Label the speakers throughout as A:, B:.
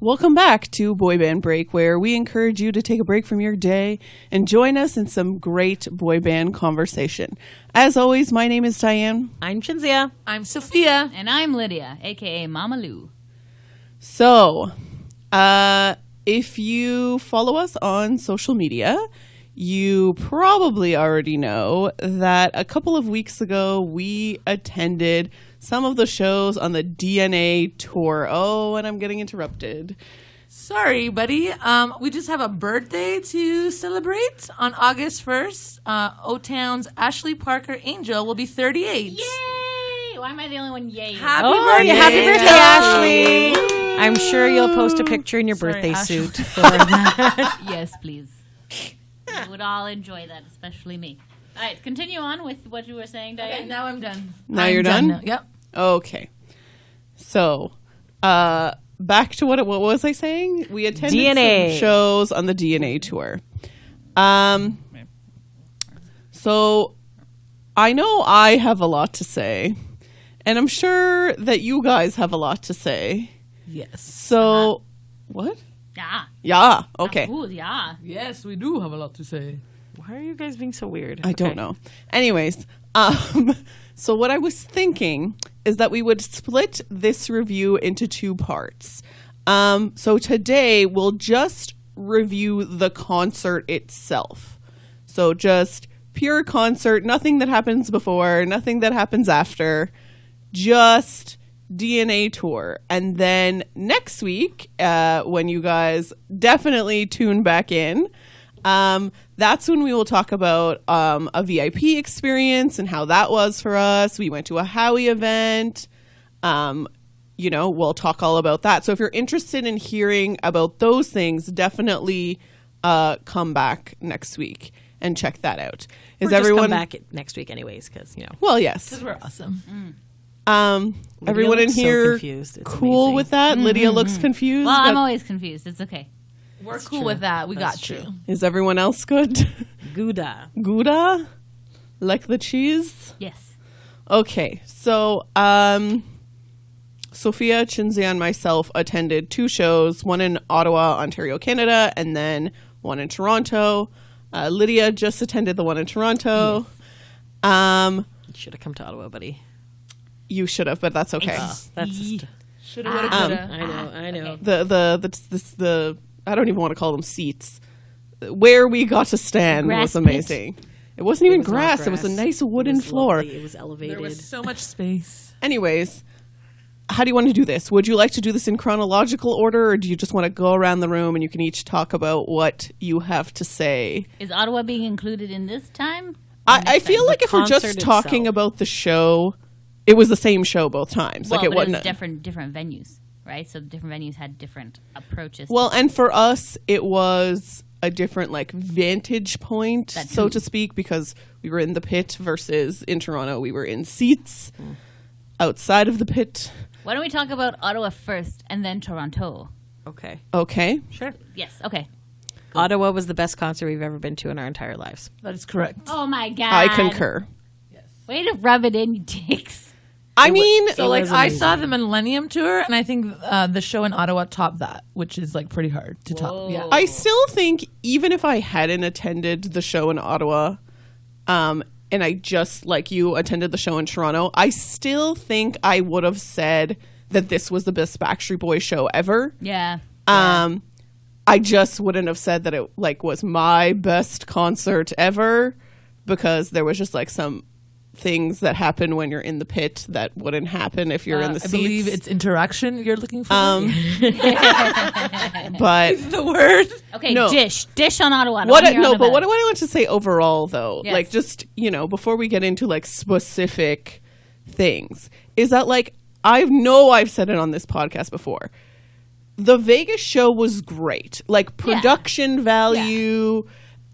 A: Welcome back to Boy Band Break, where we encourage you to take a break from your day and join us in some great boy band conversation. As always, my name is Diane.
B: I'm Chinzia.
C: I'm Sophia.
D: And I'm Lydia, a.k.a. Mama Lou.
A: So, if you follow us on social media, you probably already know that a couple of weeks ago, we attended some of the shows on the DNA tour. Oh, and I'm getting interrupted.
C: Sorry, buddy. We just have a birthday to celebrate on August 1st. O-Town's Ashley Parker Angel will be 38.
D: Yay! Why am I the only one? Yay!
C: Happy birthday,
B: happy birthday,
C: Angel.
B: Ashley. I'm sure you'll post a picture in your birthday
C: Ashley.
B: suit. For that.
D: Yes, please. We would all enjoy that, especially me. All right, continue on with what you were saying, Diane.
C: Okay, now I'm done.
A: Now you're done?
C: now. Yep.
A: Okay. So, back to what was I saying? We attended
B: DNA.
A: some shows on the DNA tour. So, I know I have a lot to say, and I'm sure that you guys have a lot to say.
C: Yes.
A: So, what?
D: Yeah.
A: Yeah, okay.
D: Ooh, yeah.
C: Yes, we do have a lot to say.
B: Why are you guys being so weird?
A: I don't know. Anyways, so what I was thinking is that we would split this review into two parts. So today we'll just review the concert itself. So just pure concert, nothing that happens before, nothing that happens after, just DNA tour. And then next week, when you guys definitely tune back in, that's when we will talk about a VIP experience and how that was for us. We went to a Howie event. We'll talk all about that. So if you're interested in hearing about those things, definitely come back next week and check that out.
B: Or everyone come back next week anyways, because,
A: Well, yes.
C: Because we're awesome.
A: Everyone in here
B: confused. It's
A: cool
B: amazing.
A: with that? Lydia looks confused.
D: Well, I'm
A: but
D: always confused. It's okay.
C: We're cool with that. We
B: That's
C: got
B: true.
C: you.
A: is everyone else good?
B: Gouda.
A: Gouda? Like the cheese?
D: Yes.
A: Okay, so Sophia, Chinzia, and myself attended two shows, one in Ottawa, Ontario, Canada, and then one in Toronto. Lydia just attended the one in Toronto.
B: You should have come to Ottawa, buddy.
A: You should have, but that's okay.
B: That's just,
C: Shoulda, woulda, coulda.
B: I know.
D: Okay.
A: The I don't even want to call them seats. Where we got to stand
D: Grass
A: was amazing. It wasn't even
B: was not
A: grass. It was a nice wooden
B: It was
A: floor.
B: lovely. It was elevated.
C: There was so much space.
A: Anyways, how do you want to do this? Would you like to do this in chronological order, or do you just want to go around the room and you can each talk about what you have to say?
D: Is Ottawa being included in this time?
A: I feel like if we're just
B: concert
A: talking
B: itself.
A: about the show, it was the same show both times.
D: Well,
A: Like it
D: but it
A: wasn't.
D: was different venues, right? So different venues had different approaches.
A: Well, and for us, it was a different like vantage point,
D: That
A: so
D: too.
A: to speak, because we were in the pit versus in Toronto we were in seats outside of the pit.
D: Why don't we talk about Ottawa first and then Toronto?
B: Okay.
A: Okay.
B: Sure.
D: Yes. Okay.
B: Ottawa was the best concert we've ever been to in our entire lives.
C: That is correct.
D: Oh my God.
A: I concur.
D: Way to rub it in, you dicks.
A: I mean,
C: So, like, I saw the Millennium Tour, and I think the show in Ottawa topped that, which is, like, pretty hard to top. Yeah.
A: I still think even if I hadn't attended the show in Ottawa, and I just like you attended the show in Toronto, I still think I would have said that this was the best Backstreet Boys show ever.
D: Yeah.
A: I just wouldn't have said that it like was my best concert ever, because there was just like some things that happen when you're in the pit that wouldn't happen if you're in the
C: I
A: seats.
C: believe it's interaction you're looking for.
A: But
C: the word.
D: Okay,
A: No.
D: dish on Ottawa.
A: what I want to say overall though,
D: Yes.
A: like just, before we get into like specific things, is that like I've said it on this podcast before. The Vegas show was great. Like production value,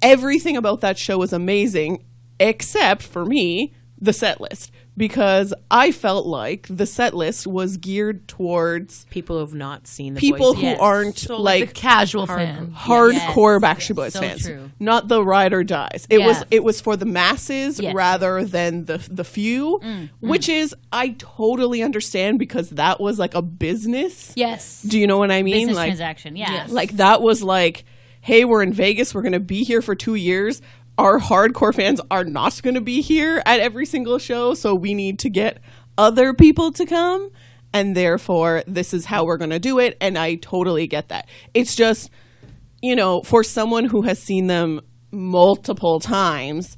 A: everything about that show was amazing, except for me, the set list. because I felt like the set list was geared towards
B: People who have not seen the
A: people
B: boys
A: who
B: yet.
A: aren't
C: So
A: like
C: the casual fan.
A: hardcore
D: Yes.
A: Backstreet Boys
D: So
A: fans,
D: true.
A: not the ride or dies. It was for the masses
D: Yes.
A: rather than the few, which is I totally understand because that was like a business.
D: Yes.
A: Do you know what I mean?
D: Business
A: Like,
D: transaction. Yeah.
C: Yes.
A: like that was like, hey, we're in Vegas. We're going to be here for 2 years. Our hardcore fans are not going to be here at every single show, so we need to get other people to come, and therefore this is how we're going to do it. And I totally get that. It's just, for someone who has seen them multiple times,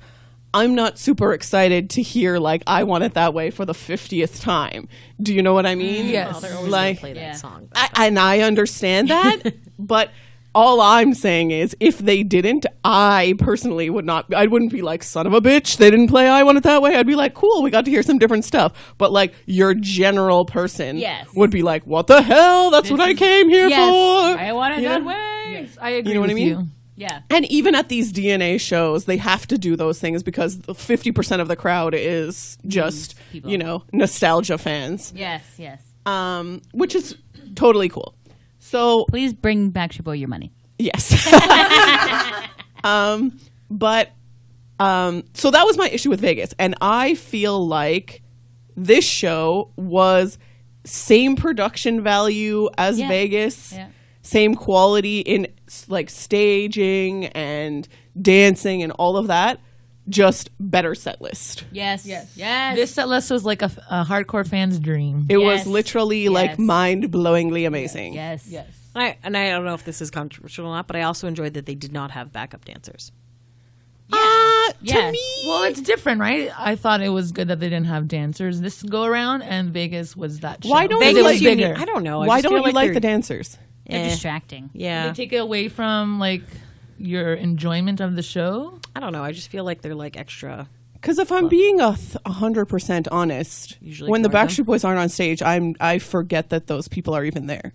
A: I'm not super excited to hear like I want it that way for the 50th time. Do you know what I mean?
C: Yes.
B: Oh, they're always
A: Like,
B: gonna play
D: Yeah.
B: that song.
A: and I understand that, but all I'm saying is if they didn't, I personally I wouldn't be like, son of a bitch, they didn't play I Want It That Way. I'd be like, cool, we got to hear some different stuff. But like your general person
D: Yes.
A: would be like, what the hell? That's what I came here
D: Yes.
A: for.
D: I want it
A: You
D: that
A: know?
D: way.
C: Yes, I agree
A: You know what
C: with
A: I mean?
C: you.
D: Yeah.
A: And even at these DNA shows, they have to do those things because 50% of the crowd is just,
D: people.
A: nostalgia fans,
D: Yes. Yes.
A: which is totally cool. So
D: Please bring Backstreet Boy your money.
A: yes. But so that was my issue with Vegas. And I feel like this show was same production value as
D: Yeah.
A: Vegas,
D: Yeah.
A: same quality in like staging and dancing and all of that, just better set list.
D: Yes.
C: Yes.
D: Yes.
C: This set list was like a hardcore fan's dream.
A: It
D: Yes.
A: was literally like
D: Yes.
A: mind-blowingly amazing.
D: Yes.
C: Yes.
B: I don't know if this is controversial or not, but I also enjoyed that they did not have backup dancers.
A: To
D: Yes.
A: me,
C: Well, it's different, right? I thought it was good that they didn't have dancers this go around, and Vegas was that show.
A: Why don't
C: Because
A: you
C: it was
A: like-
C: bigger?
B: I don't know. I
A: why
B: just
A: don't
B: feel
A: you like
B: they're-
A: the dancers?
D: They're
B: Eh,
D: distracting.
B: Yeah.
C: They take it away from like your enjoyment of the show.
B: I don't know. I just feel like they're like extra.
A: Because if I'm being 100% honest,
B: Usually
A: when the
B: ignore them.
A: Backstreet Boys aren't on stage, I forget that those people are even there.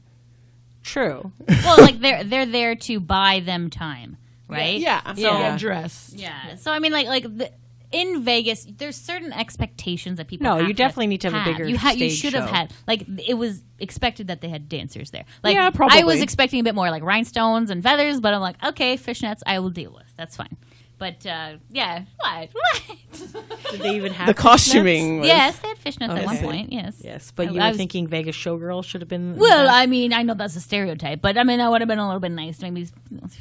B: True.
D: Well, like they're there to buy them time, right?
A: Yeah.
D: So
B: Yeah.
C: Dress.
D: yeah. So I mean, in Vegas, there's certain expectations that people.
B: No,
D: have
B: you definitely need to have a bigger
D: You
B: stage
D: should have
B: show.
D: had it was expected that they had dancers there. Like
A: Yeah,
D: I
A: probably.
D: was expecting a bit more like rhinestones and feathers, but I'm like, okay, fishnets, I will deal with. That's fine. But yeah, what?
B: Did they even have
A: The
B: fishnets?
A: costuming was...
D: Yes, they had fishnets at one
B: Okay.
D: point. Yes.
B: Yes, but
D: I
B: you were
D: was-
B: thinking Vegas showgirl should have been.
D: Well, I mean, I know that's a stereotype, but I mean, I would have been a little bit nice to maybe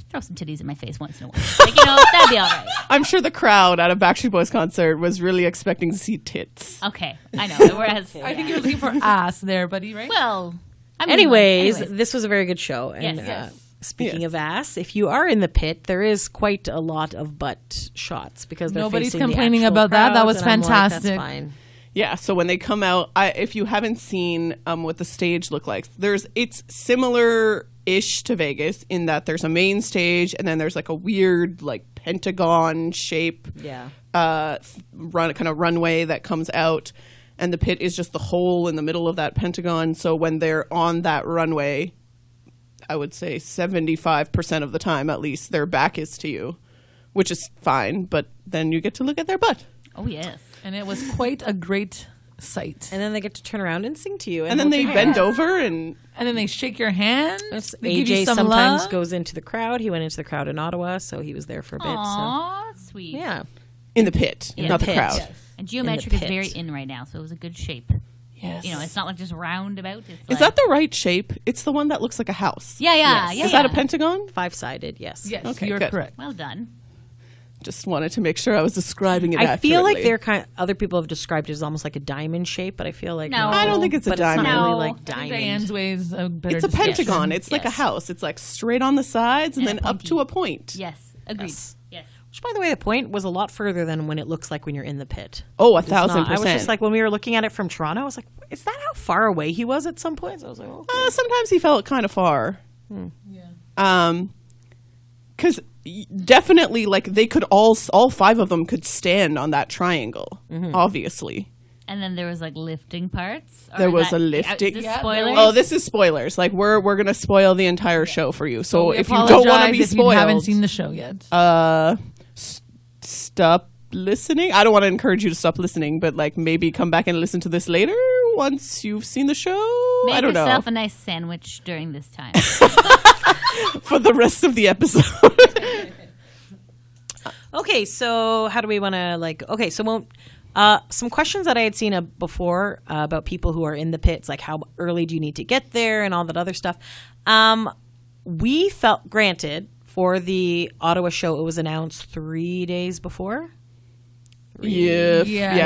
D: throw some titties in my face once in a while. Like, that'd be all right.
A: I'm sure the crowd at a Backstreet Boys concert was really expecting to see tits.
D: Okay, I know. Whereas,
C: I think you're looking for ass there, buddy, right?
D: well, I mean,
B: anyways, this was a very good show. And
D: Yes, yes.
B: speaking
A: Yes.
B: of ass, if you are in the pit, there is quite a lot of butt shots because they're
C: Nobody's
B: facing the
C: complaining
B: actual
C: about that. That
B: crowds,
C: was
B: and I'm like,
C: fantastic.
B: that's fine.
A: Yeah, so when they come out, if you haven't seen what the stage looked like, it's similar-ish to Vegas in that there's a main stage and then there's like a weird like pentagon shape
B: Yeah.
A: runway that comes out, and the pit is just the hole in the middle of that pentagon. So when they're on that runway, I would say 75% of the time at least their back is to you, which is fine, but then you get to look at their butt.
D: oh yes,
C: And it was quite a great sight.
B: And then they get to turn around and sing to you.
A: And then
B: hold
A: they
B: your
A: bend
B: hand.
A: over and
C: And then they shake your hand. They give
B: AJ
C: you some
B: sometimes
C: love.
B: goes into the crowd. He went into the crowd in Ottawa, so he was there for a bit.
D: Aw, sweet.
B: So yeah.
A: in the pit,
D: In
A: not
B: the
A: the
B: pit.
A: crowd.
C: Yes.
D: And geometric is
B: pit.
D: very in right now, so it was a good shape.
A: Yes.
D: It's not like just roundabout. It's
A: Is
D: like,
A: that the right shape? It's the one that looks like a house.
D: Yeah, yeah,
B: Yes.
D: yeah.
A: Is that a
D: yeah.
A: pentagon?
B: 5-sided, yes.
C: Yes,
A: Okay,
C: you're
A: good.
C: correct.
D: Well done.
A: Just wanted to make sure I was describing it
B: I feel like
A: accurately.
B: other people have described it as almost like a diamond shape, but I feel like
D: No.
A: I don't think it's a
B: but
A: diamond.
B: It's not really
D: No.
B: like
C: I think
B: diamond.
C: Diane's way is a better
A: It's a
C: description.
A: pentagon. It's like a
B: Yes.
A: house. It's like straight on the sides and
D: And
A: then up
D: pointy.
A: to a point.
D: Yes, agreed.
B: Yes.
D: Yes.
B: Which, by the way, the point was a lot further than when it looks like when you're in the pit.
A: Oh,
B: It's not-
A: 1,000%.
B: I was just like, when we were looking at it from Toronto, I was like, is that how far away he was at some points? I was like, okay.
A: Sometimes he felt kind of far.
C: Yeah.
A: Because definitely, like, they could all 5 of them could stand on that triangle, obviously.
D: And then there was like lifting parts. Or
A: There was
D: that-
A: a lifting-
D: Is this
C: Yeah,
D: spoilers?
A: Oh, this is spoilers. Like, we're going to spoil the entire show for you. So
C: We
A: if you don't want to
C: apologize
A: be
C: if you haven't
A: spoiled,
C: seen the show yet.
A: listening. I don't want to encourage you to stop listening, but like maybe come back and listen to this later once you've seen the show.
D: Make
A: I don't know.
D: yourself a nice sandwich during this time.
A: For the rest of the episode.
B: Okay, so how do we want to so some questions that I had seen before about people who are in the pits, like how early do you need to get there and all that other stuff. We felt, granted, for the Ottawa show, it was announced 3 days before.
A: Yeah,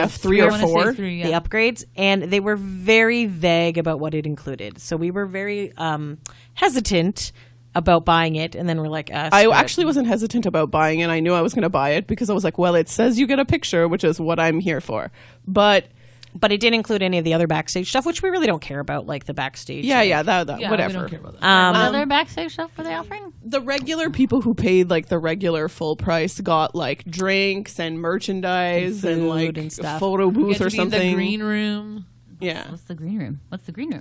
A: 3 or 4.
C: The
B: The upgrades, and they were very vague about what it included. So we were very hesitant about buying it, and then we're like,
A: I actually wasn't hesitant about buying it. I knew I was going to buy it because I was like, well, it says you get a picture, which is what I'm here for. But
B: it didn't include any of the other backstage stuff, which we really don't care about, like the backstage.
A: that
C: Yeah,
A: whatever.
C: we don't care about that.
D: What other backstage stuff were they offering?
A: The regular people who paid like the regular full price got like drinks and merchandise and
B: Food
A: like
B: and stuff.
A: photo
C: You
A: booth
C: get
A: or
C: to be in
A: something.
C: the green room.
A: Yeah.
D: What's the green room?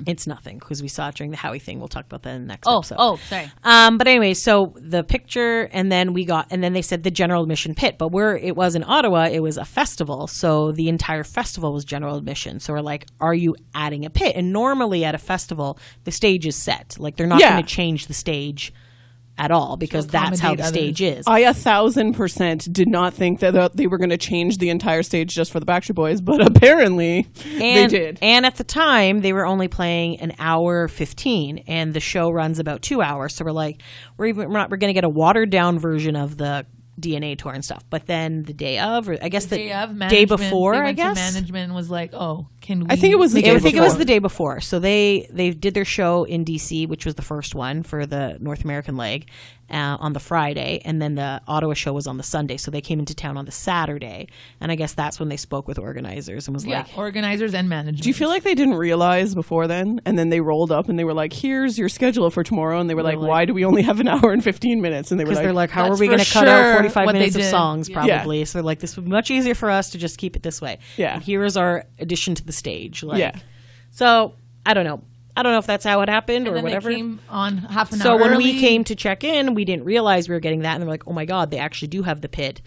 B: It's nothing, because we saw it during the Howie thing. We'll talk about that in the next
D: Oh,
B: episode.
D: sorry.
B: But anyway, so the picture, and then they said the general admission pit. But where it was in Ottawa, it was a festival, so the entire festival was general admission. So we're like, are you adding a pit? And normally at a festival, the stage is set. Like they're not
A: Yeah.
B: going to change the stage at all, because that's how the
C: accommodate
B: stage is.
A: I 1,000% did not think that they were going to change the entire stage just for the Backstreet Boys, but apparently they did.
B: And at the time, they were only playing an hour 15, and the show runs about 2 hours. So we're like, we're going to get a watered down version of the DNA tour and stuff. But then the day of, or I guess the
C: Day of
B: day
C: management,
B: before,
C: they
B: I
C: went to
B: guess.
C: management was like, oh, can we?
A: I think it was the
C: make
A: day
B: I think it was
A: before.
B: the day before. So they did their show in DC, which was the first one for the North American leg, on the Friday, and then the Ottawa show was on the Sunday. So they came into town on the Saturday, and I guess that's when they spoke with organizers and was
C: Yeah,
B: like,
C: organizers and management.
A: Do you feel like they didn't realize before then? And then they rolled up and they were like, here's your schedule for tomorrow. And they were like, why do we only have an hour and 15 minutes? And they were
B: because
A: like,
B: they're like, how are
C: That's
B: we
C: for
B: going to cut out
C: sure
B: 45
C: what they
B: minutes of
C: did.
B: songs,
C: Yeah.
B: probably? So they're like, this would be much easier for us to just keep it this way.
A: Yeah.
B: And here is our addition to the stage. Like,
A: Yeah.
B: So I don't know. I don't know if that's how it happened
C: and
B: or
C: then
B: whatever.
C: They came on half an
B: So
C: hour
B: when
C: early.
B: we came to check in, we didn't realize we were getting that, and we're like, "Oh my god, they actually do have the pit!"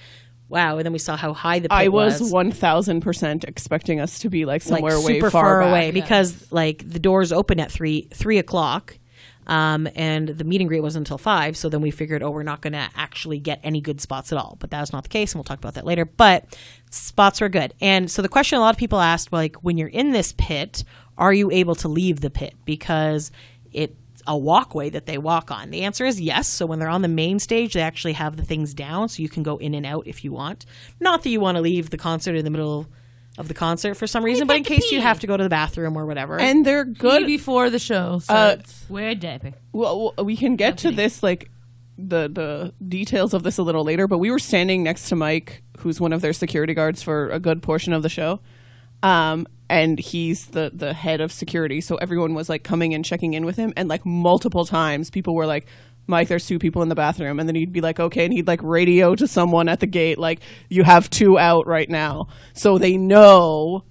B: Wow! And then we saw how high the pit
A: I was
B: was.
A: 1,000% expecting us to be like somewhere
B: like
A: way
B: super
A: far back.
B: away, because like the doors open at 3 o'clock, and the meet and greet wasn't until 5. So then we figured, oh, we're not going to actually get any good spots at all. But that was not the case, and we'll talk about that later. But spots were good, and so the question a lot of people asked, like, when you're in this pit, are you able to leave the pit because it's a walkway that they walk on? The answer is yes. So when they're on the main stage, they actually have the things down, so you can go in and out if you want. Not that you want to leave the concert in the middle of the concert for some reason, but in case you have to go to the bathroom or whatever.
A: And they're
C: good
A: good.
C: before the show starts.
D: Wear a diaper.
A: Well, we can get to this, like the details of this a little later, but we were standing next to Mike, who's one of their security guards for a good portion of the show. And he's the head of security. So everyone was like coming and checking in with him. And like multiple times people were like, Mike, there's 2 people in the bathroom. And then he'd be like, okay. And he'd like radio to someone at the gate, like, you have 2 out right now. So they know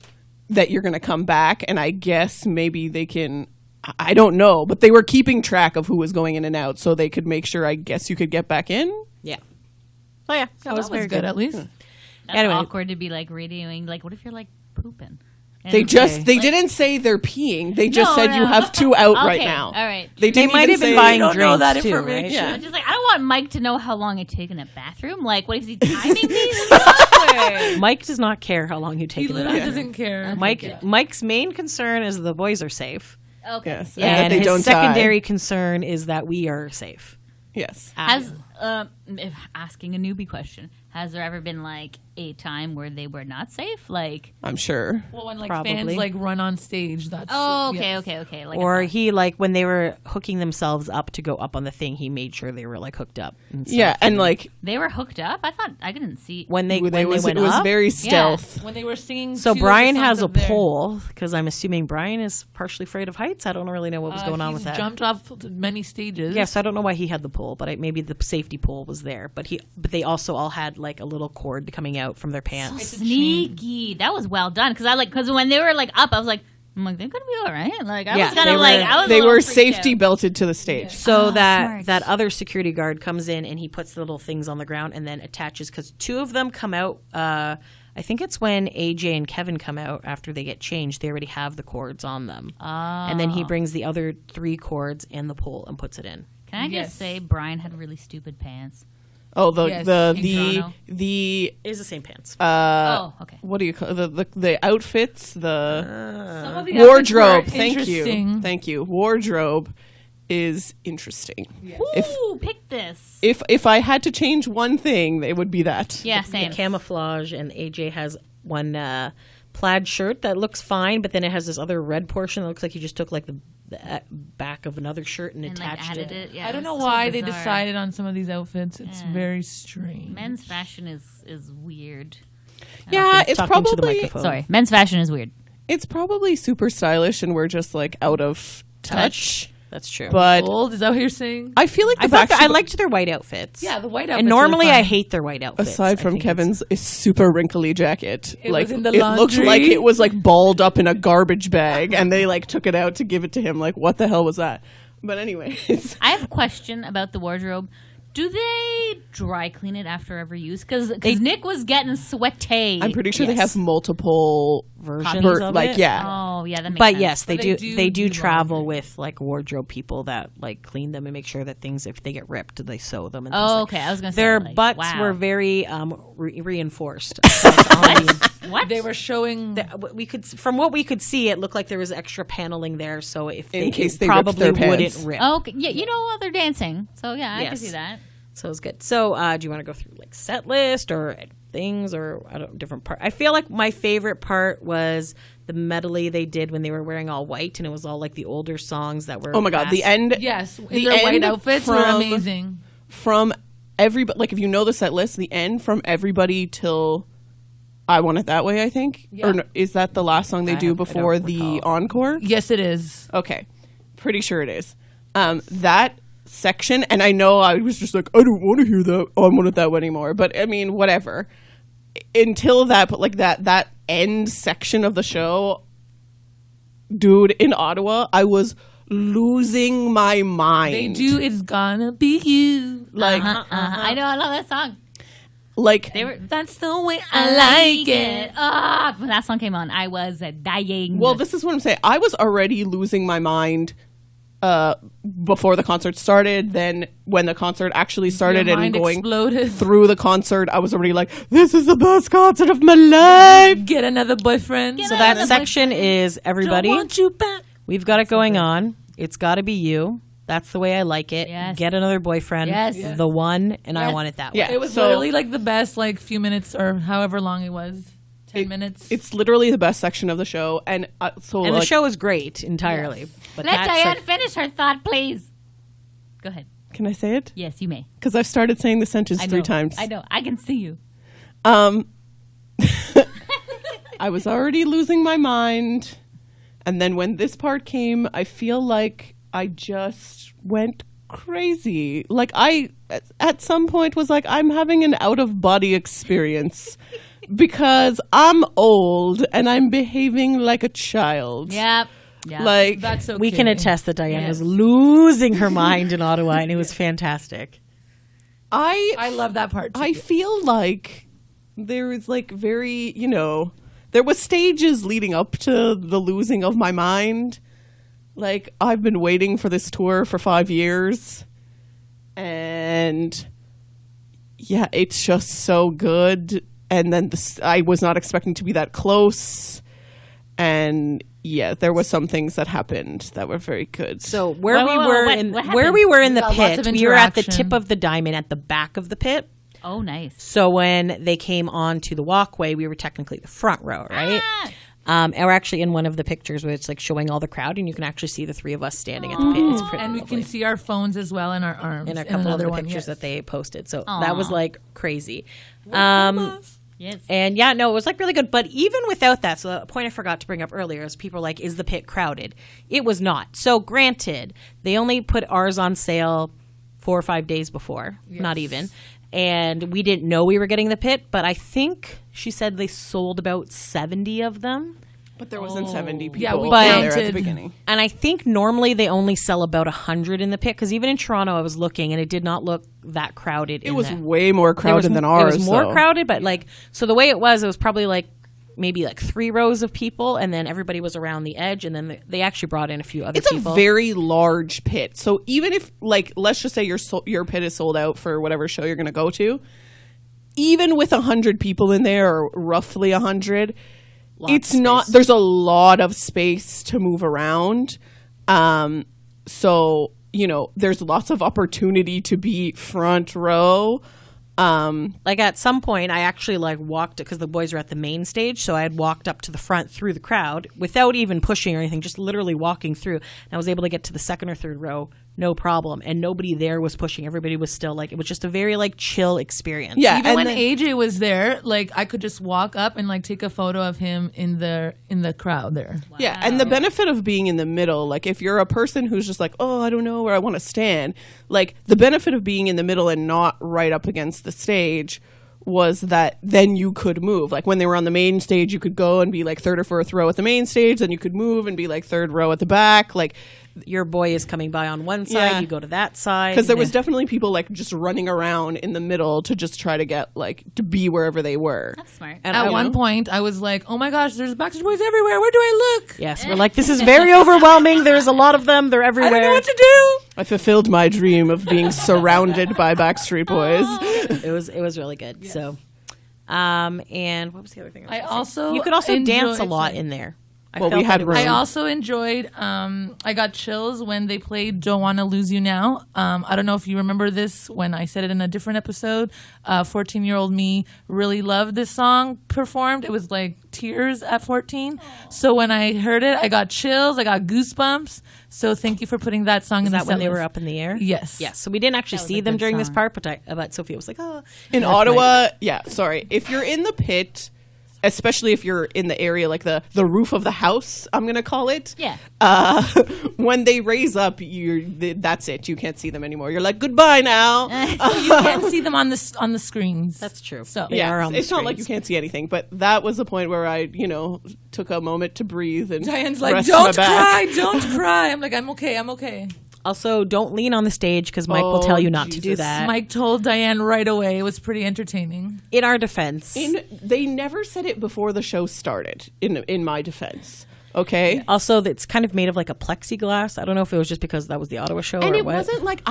A: that you're going to come back. And I guess maybe they can, I don't know, but they were keeping track of who was going in and out so they could make sure, I guess, you could get back in.
B: yeah. Oh yeah,
C: that was very good, at least.
D: That's
B: Anyway.
D: awkward to be like radioing. Like, what if you're like pooping? And
A: They
D: it's
A: just,
D: like-
A: they didn't say they're peeing. They just
D: No,
A: said you
D: no.
A: have 2 out right
D: Okay,
A: now.
D: all right.
A: They,
B: They
A: didn't
B: might
A: even
B: have been
A: say-
B: buying
C: don't know
B: drinks
C: that
B: too, right?
C: information.
A: Yeah.
D: I'm just like, I don't want Mike to know how long it takes in a bathroom. Like, what if he's timing me? This is awkward.
B: Mike does not care how long you
C: He
B: take in the
C: literally
B: bathroom.
C: doesn't care.
B: Mike's main concern is the boys are safe,
D: Okay.
A: Yes.
D: Yeah.
A: And that
B: and
A: they
B: his
A: don't
B: secondary
A: die.
B: concern is that we are safe.
A: Yes.
D: Has if asking a newbie question, has there ever been like a time where they were not safe? Like,
A: I'm sure.
C: Well, when like
B: Probably.
C: fans like run on stage, that's
D: oh, okay,
C: yes.
D: okay. Like,
B: Or he, like, when they were hooking themselves up to go up on the thing, he made sure they were like hooked up. And stuff.
A: Yeah, and like
D: they were hooked up. I thought I didn't see.
B: when they
A: it
B: went
A: was
B: up.
A: very stealth.
C: When they were singing,
B: So
C: two of the
B: Brian
C: songs
B: has a
C: of their-
B: pole, because I'm assuming Brian is partially afraid of heights. I don't really know what was going on
C: he's
B: with that.
C: Jumped off many stages.
B: Yes, I don't know why he had the pole, but maybe the safety pole was there. But they also all had like a little cord coming out from their pants.
D: Sneaky. That was well done because because when they were like up, I was like, I'm like, they're gonna be all right. Like I
B: Yeah,
D: was kind
B: they
D: of like,
B: were-
D: I was. a
A: They
D: little
A: were
D: freaked
A: safety
D: out.
A: belted to the stage.
B: So
D: smart.
B: that other security guard comes in and he puts the little things on the ground and then attaches, because 2 of them come out. I think it's when AJ and Kevin come out after they get changed. They already have the cords on them, and then he brings the other 3 cords in the pole and puts it in.
D: Can I
C: Yes.
D: just say Brian had really stupid pants?
A: Oh,
C: Yes,
A: the
B: It is the same pants.
D: Oh, okay.
A: what do you call the outfits?
C: Some of the outfits
A: Wardrobe.
C: were
A: Thank you.
C: interesting.
A: Thank you. Wardrobe is interesting.
D: Ooh, pick this.
A: If I had to change one thing, it would be that.
D: Yeah, same.
B: Camouflage, and AJ has one plaid shirt that looks fine, but then it has this other red portion that looks like he just took like the back of another shirt and
D: And like
B: attached
D: added
B: it.
D: it. Yeah,
C: I don't
D: it's
C: know
D: so
C: why they
D: bizarre.
C: decided on some of these outfits. It's
D: Yeah.
C: very strange.
D: Men's fashion is weird.
A: Yeah, it's
B: Talking to the
A: probably
B: microphone.
D: Sorry, men's fashion is weird.
A: it's probably super stylish, and we're just like out of touch.
B: That's true.
A: But
C: Old? Is that what you're saying?
A: I feel like
B: I
A: the
B: thought that I
A: Backstreet-
B: liked their white outfits.
C: Yeah, the white outfits.
B: And
C: were
B: normally I
C: fun.
B: hate their white outfits.
A: aside
B: I
A: from
B: think
A: Kevin's is super wrinkly jacket.
C: It
A: like
C: was in the
A: it looked
C: laundry.
A: like it was like balled up in a garbage bag, and they like took it out to give it to him. Like, what the hell was that? But anyways,
D: I have a question about the wardrobe. Do they dry clean it after every use? Because Nick was getting sweaty.
A: I'm pretty sure they
B: Yes.
A: have multiple
B: versions of
A: like
B: it.
A: yeah.
D: Oh, yeah, that makes
B: But
D: sense.
B: yes, they
C: But
B: do.
C: they
B: They
C: do
B: do travel
C: laundry.
B: with like wardrobe people that like clean them and make sure that things, if they get ripped, they sew them. And things
D: Oh,
B: like-
D: okay. I was gonna say
B: Their
D: like,
B: butts
D: wow.
B: were very reinforced. So it's on the-
D: What?
C: They were showing.
B: we could, from what we could see, it looked like there was extra paneling there. So if
A: In
B: they,
A: case
B: it
A: they ripped
B: probably
A: their
B: wouldn't
A: pants.
B: rip.
D: Okay, yeah, you know what? They're dancing. So yeah, I can
B: Yes.
D: see that.
B: So it was good. So do you want to go through like set list or things or I don't different part? I feel like my favorite part was the medley they did when they were wearing all white, and it was all like the older songs that were.
A: Oh my god, the end.
C: Yes, in
A: the
C: their white
A: end
C: outfits were
A: from-
C: amazing.
A: From everybody, like if you know the set list, the end from everybody till I Want It That Way. I think,
C: Yeah.
A: or no, is that the last song they
B: I
A: do
B: don't
A: before the
B: recall.
A: encore?
C: Yes, it is.
A: Okay, pretty sure it is. That section, and I know I was just like, I don't want to hear that. I want it that way anymore. But I mean, whatever. Until that, but like that end section of the show, dude, in Ottawa, I was losing my mind.
C: They do. It's gonna be you.
A: like,
D: I know. I love that song.
A: like
D: They were.
C: That's the way I like it.
D: When that song came on, I was dying.
A: Well, this is what I'm saying. I was already losing my mind before the concert started. Then when the concert actually started
C: Your
A: and
C: mind
A: going
C: exploded.
A: through the concert, I was already like, this is the best concert of my life.
C: Get another boyfriend.
B: So that section is everybody.
C: Don't want you back.
B: We've got it going on. It's got to be you. That's the way I like it.
D: Yes.
B: Get another boyfriend.
D: Yes. Yes.
B: The one, and I
D: Yes.
B: want it that
A: Yeah.
B: way.
C: It was
A: So-
C: literally like the best, like few minutes or however long it was. 10 minutes.
A: It's literally the best section of the show. And so
B: And
A: like,
B: the show is great entirely. But
D: Let
B: that's
D: Diane
B: like-
D: finish her thought, please. Go ahead.
A: can I say it?
D: Yes, you may.
A: Because I've started saying the sentence
D: I know.
A: 3 times.
D: I know. I can see you.
A: I was already losing my mind. And then when this part came, I feel like I just went crazy. Like I, at some point, was like, I'm having an out of body experience because I'm old and I'm behaving like a child.
D: Yep. Yep.
A: Like,
C: That's okay.
B: We can attest that Diane
C: Yes.
B: was losing her mind in Ottawa, and it was fantastic.
C: I love that part too.
A: I feel like there is like very, there was stages leading up to the losing of my mind. Like I've been waiting for this tour for 5 years, and yeah, it's just so good. And then I was not expecting to be that close, and yeah, there were some things that happened that were very good.
B: So where
D: Whoa,
B: we
D: whoa, whoa,
B: were
D: what-
B: in
D: what
B: where
D: happened?
B: we were in
C: We
B: the
C: got lots
B: pit,
C: of
B: we were at the
C: interaction.
B: tip of the diamond at the back of the pit.
D: Oh, nice.
B: So when they came onto the walkway, we were technically the front row, right?
D: Ah!
B: And we're actually in one of the pictures where it's like showing all the crowd, and you can actually see the 3 of us standing at the pit. It's pretty
C: and we
B: lovely.
C: can see our phones as well in our arms.
B: In a couple of
C: another
B: the
C: one,
B: pictures
C: yes.
B: that they posted. So
D: Aw.
B: that was like crazy.
D: Yes.
B: And yeah, no, it was like really good. But even without that, so a point I forgot to bring up earlier is people were like, is the pit crowded? It was not. So granted, they only put ours on sale 4 or 5 days before, not even. And we didn't know we were getting the pit, but I think she said they sold about 70 of them.
A: But there wasn't 70 people
C: Yeah, we
A: there at the
C: counted.
A: beginning.
B: And I think normally they only sell about 100 in the pit, because even in Toronto I was looking and it did not look that crowded.
A: It was way more crowded than
B: It
A: ours.
B: was more
A: though.
B: crowded, but like, so the way it was probably like maybe like 3 rows of people, and then everybody was around the edge, and then they actually brought in a few other
A: It's
B: people.
A: a very large pit. So even if, like, let's just say your pit is sold out for whatever show you're going to go to, even with 100 people in there, or roughly 100, it's not. There's a lot of space to move around. So there's lots of opportunity to be front row.
B: Like at some point I actually like walked, because the boys were at the main stage, so I had walked up to the front through the crowd without even pushing or anything, just literally walking through, and I was able to get to the second or third row no problem, and nobody there was pushing. Everybody was still like, it was just a very like chill experience.
A: Yeah,
C: Even
A: and
C: when
A: then-
C: AJ was there, like I could just walk up and like take a photo of him in the crowd there.
A: Yeah, and the benefit of being in the middle, like if you're a person who's just like, oh, I don't know where I want to stand, like the benefit of being in the middle and not right up against the stage was that then you could move. Like when they were on the main stage, you could go and be like third or fourth row at the main stage, then you could move and be like third row at the back. Like,
B: your boy is coming by on one side,
A: Yeah.
B: you go to that side.
A: because there was definitely people like just running around in the middle to just try to get like to be wherever they were.
D: That's smart.
B: And
C: At one point, I was like, "Oh my gosh, there's Backstreet Boys everywhere. Where do I look?
B: Yes, we're like, this is very overwhelming. There's a lot of them. They're
C: I
B: everywhere.
C: don't know what to do."
A: I fulfilled my dream of being surrounded by Backstreet Boys.
B: It was really good. So, and what was the other thing?
C: I also
B: You could also dance a
C: enjoyed-
B: lot in there. I
A: Well, we
B: felt
A: had
B: that it was-
A: room.
C: I also enjoyed. I got chills when they played "Don't Wanna Lose You Now." I don't know if you remember this when I said it in a different episode. 14-year-old me really loved this song performed. It was like tears at 14. So when I heard it, I got chills. I got goosebumps. So thank you for putting that song in
B: Is
C: the
B: that when
C: set
B: they were
C: list.
B: up in the air?
C: Yes.
B: Yes. So we didn't actually
D: That was
B: see
D: a
B: them
D: good
B: during this
D: song.
B: part, but Sophia was like, oh.
A: In
B: That's
A: Ottawa, if you're in the pit, especially if you're in the area like the roof of the house, I'm gonna call it.
D: Yeah.
A: When they raise up, that's it. You can't see them anymore. You're like, goodbye now.
C: You can't see them on the screens.
B: That's true.
C: So
B: They are on the
A: it's not like you
B: screens.
A: can't see anything, but that was the point where I, took a moment to breathe and
C: Diane's like,
A: rest my
C: "Don't
A: back.
C: cry, don't cry." I'm like, "I'm okay, I'm okay."
B: Also, don't lean on the stage, because Mike will
A: Oh,
B: tell you not to do
A: Jesus.
B: that.
C: Mike told Diane right away. It was pretty entertaining.
B: In our defense.
A: They never said it before the show started. In my defense, okay.
B: Also, it's kind of made of like a plexiglass. I don't know if it was just because that was the Ottawa show
A: And
B: or
A: it
B: what.
A: wasn't like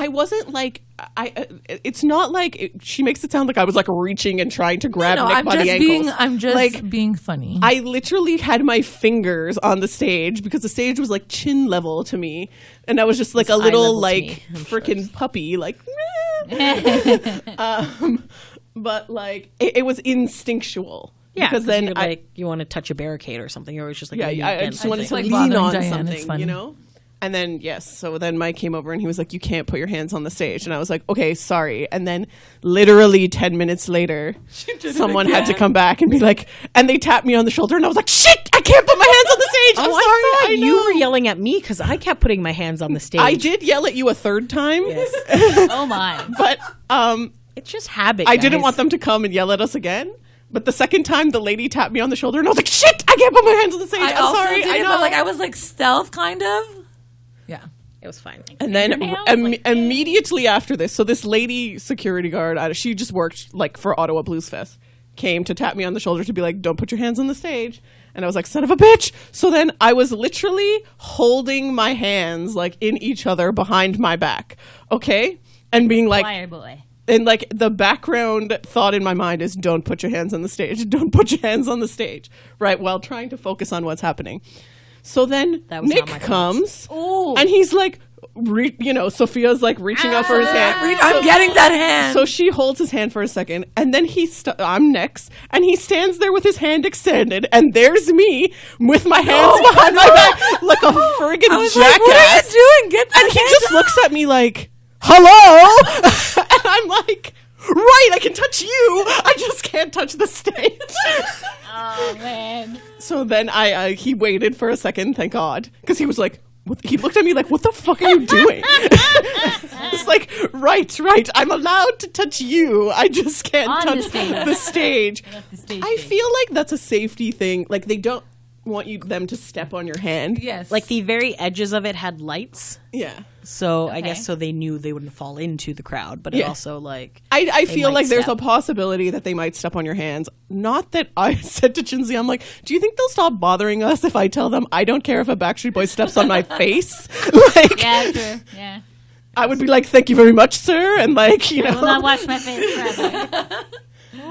A: it's not like she makes it sound like I was like reaching and trying to grab
C: No,
A: Nick
C: I'm
A: by the
C: just
A: ankles.
C: like being funny.
A: I literally had my fingers on the stage because the stage was like chin level to me, and I was just like
B: It's
A: a
B: eye
A: little
B: level to
A: like
B: me, I'm sure.
A: freaking puppy, like. But like it was instinctual.
B: Yeah,
A: because then
B: you're like, you want to touch a barricade or something. You're always just like,
A: I
B: leaning
A: just
B: against
A: wanted to
B: something.
C: like
A: lean
C: bothering
A: on
C: Diane, it's
A: something,
C: funny.
A: you know? And then, so then Mike came over and he was like, you can't put your hands on the stage. And I was like, okay, sorry. And then literally 10 minutes later, someone had to come back and be like, and they tapped me on the shoulder and I was like, shit, I can't put my hands on the stage. I'm
B: Oh,
A: sorry.
B: I thought
A: I
B: you
A: know.
B: were yelling at me because I kept putting my hands on the stage.
A: I did yell at you a third time,
D: Oh my.
A: but
B: It's just habit.
A: I didn't
B: guys.
A: want them to come and yell at us again. But the second time, the lady tapped me on the shoulder and I was like, shit, I can't put my hands on the stage.
C: I
A: I'm
C: also
A: sorry.
C: did
A: I
C: it,
A: know.
C: but like I was like stealth kind of. Yeah.
B: It was fine.
A: And then
D: Fingernails? Like,
A: immediately after this, so this lady security guard, she just worked like for Ottawa Blues Fest, came to tap me on the shoulder to be like, don't put your hands on the stage. And I was like, son of a bitch. So then I was literally holding my hands like in each other behind my back. Okay. And being like,
D: Choir boy.
A: and like the background thought in my mind is don't put your hands on the stage. Don't put your hands on the stage. Right. While trying to focus on what's happening. So then
B: That was
A: Nick
B: not my
A: comes
D: Ooh.
A: and he's like, Sophia's like reaching out for his hand.
C: I'm getting that hand.
A: So she holds his hand for a second, and then I'm next, and he stands there with his hand extended, and there's me with my hands behind my back like a friggin'
C: I was
A: jackass.
C: like, what are you doing? Get that
A: And he
C: hand
A: just
C: up.
A: looks at me like, hello? And I'm like, right, I can touch you. I just can't touch the stage.
D: Oh man.
A: So then he waited for a second, thank God, because he was like, he looked at me like, what the fuck are you doing? It's like, right, I'm allowed to touch you. I just can't
D: On the
A: touch
D: stage.
A: the stage.
D: That's the stage
A: I
D: thing.
A: feel like that's a safety thing. Like want them to step on your hand.
C: Yes.
B: Like the very edges of it had lights.
A: Yeah.
B: So I
D: Okay.
B: guess so they knew they wouldn't fall into the crowd, but it
A: Yeah.
B: also like
A: I
B: They
A: feel
B: might
A: like there's
B: step.
A: a possibility that they might step on your hands. Not that I said to Chinsey, I'm like, do you think they'll stop bothering us if I tell them I don't care if a Backstreet Boy steps on my face? Like,
D: Yeah, true. Yeah.
A: I would be like, thank you very much, sir. And like, you
D: I will
A: know.
D: not wash my face forever.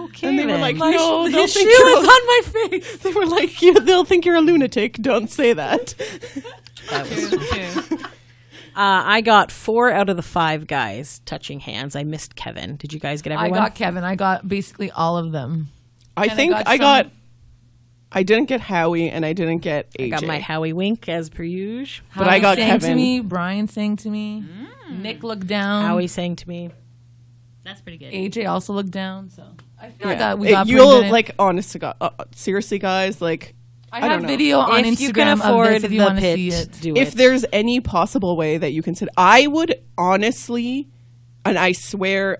B: okay.
A: And they were
B: then.
A: like, no, they'll
C: his
A: think
C: shoe
A: you're
C: is on my face.
A: They were like, they'll think you're a lunatic. Don't say that.
D: True.
B: I got 4 out of the 5 guys touching hands. I missed Kevin. Did you guys get everyone?
C: I got Kevin. I got basically all of them.
A: I
C: And I
A: think
C: got
A: I didn't get Howie and I didn't get AJ.
B: I got my Howie wink as per usual.
A: But I got
C: sang
A: Kevin.
C: to me. Brian sang to me. Nick looked down.
B: Howie sang to me.
D: That's pretty good.
C: AJ also looked down. So I feel
A: Yeah.
C: like we got pretty
A: You'll
C: good.
A: like, honest to God, seriously, guys, like,
C: I
A: don't
C: have
A: know.
C: video on
B: If you can
C: Instagram
B: afford
C: of this if you
B: the
C: want to
B: pit,
C: see it.
B: do
A: if
B: it.
A: there's any possible way that you can sit, I would honestly, and I swear,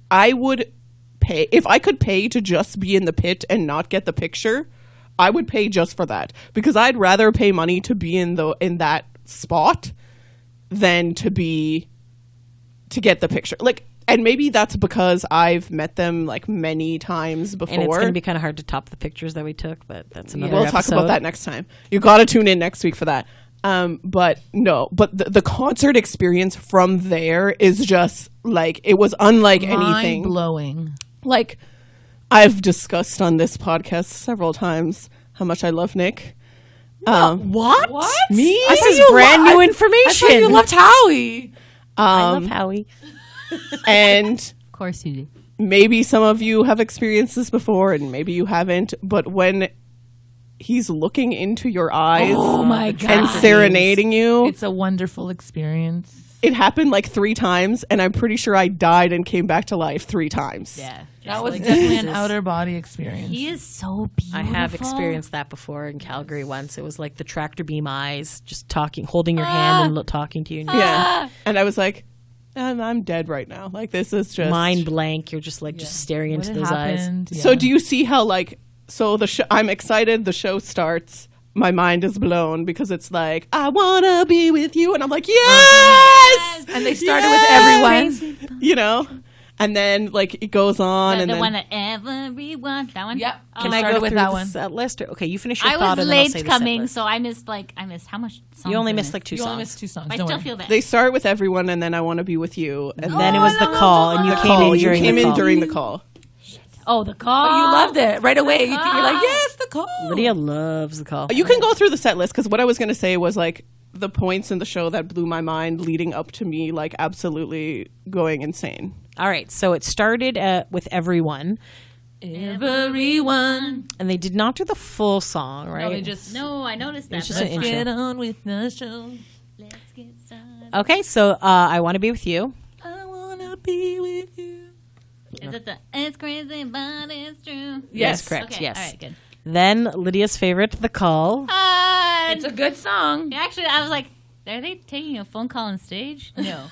A: I would pay if I could pay to just be in the pit and not get the picture. I would pay just for that because I'd rather pay money to be in that spot than to get the picture. Like, and maybe that's because I've met them like many times before.
B: And it's going to be kind of hard to top the pictures that we took, but that's another
A: We'll
B: episode.
A: talk about that next time. You got to tune in next week for that. But the concert experience from there is just like, it was unlike anything.
C: Mind blowing.
A: Like, I've discussed on this podcast several times how much I love Nick.
B: What?
A: Me?
B: This is brand new information.
C: I thought you loved Howie.
B: I love Howie.
A: And
D: Of course you do.
A: maybe some of you have experienced this before and maybe you haven't, but when he's looking into your eyes
C: Oh my god.
A: and serenading you,
C: It's a wonderful experience.
A: it happened like 3 times, and I'm pretty sure I died and came back to life 3 times.
D: Yeah.
C: That was
B: like
C: definitely an
B: Jesus.
C: outer body experience.
D: He is so beautiful.
B: I have experienced that before in Calgary once. It was like the tractor beam eyes, just talking, holding your hand and talking to you. And you're
A: Yeah. And I was like, I'm dead right now. Like, this is just
B: mind blank. You're just like just staring
C: What
B: into
C: had
B: those eyes.
C: happened,
A: So
C: yeah.
A: do you see how like I'm excited, the show starts, my mind is blown because it's like, I wanna be with you, and I'm like, yes!
C: And they started
A: Yes!
C: with everyone.
A: You know? And then like it goes on
D: The,
A: and
D: the
A: then
D: one that everyone. That one.
C: Yep.
D: Oh,
B: Can I
C: started
B: go
C: with
B: through
C: that
B: the
C: one.
B: set list? Or, okay, you finish your
D: I
B: thought
D: was
B: and then I'll
D: late
B: say the set
D: coming,
B: list.
D: so I missed how much songs
B: You only
D: I
B: missed like 2
C: You only
B: songs.
C: missed 2 songs.
D: I
C: Don't
D: still
C: worry.
D: feel bad.
A: they start with everyone and then I wanna be with you. And
B: And then it was the call, and you came
A: call.
B: in
A: You
B: during
A: came
B: the
A: in
B: call.
A: during the call.
D: Oh, the call.
C: But you loved it right away. You're like, yes, the call.
B: Lydia loves the call.
A: You can go through the set list because what I was going to say was like the points in the show that blew my mind leading up to me like absolutely going insane.
B: All right, so it started with everyone,
C: Everyone.
B: and they did not do the full song, right?
C: No, they just
D: No, I noticed that.
B: It's just
D: but
B: an
D: that's
B: intro.
C: get on with the show.
D: Let's get started.
B: Okay, so I Want to Be With You.
C: I wanna be with you.
D: Is it the it's crazy but it's true?
B: Yes, correct,
D: Okay,
B: yes.
D: all right, good.
B: Then Lydia's favorite, The Call.
C: It's a good song.
D: Actually, I was like, are they taking a phone call on stage? No.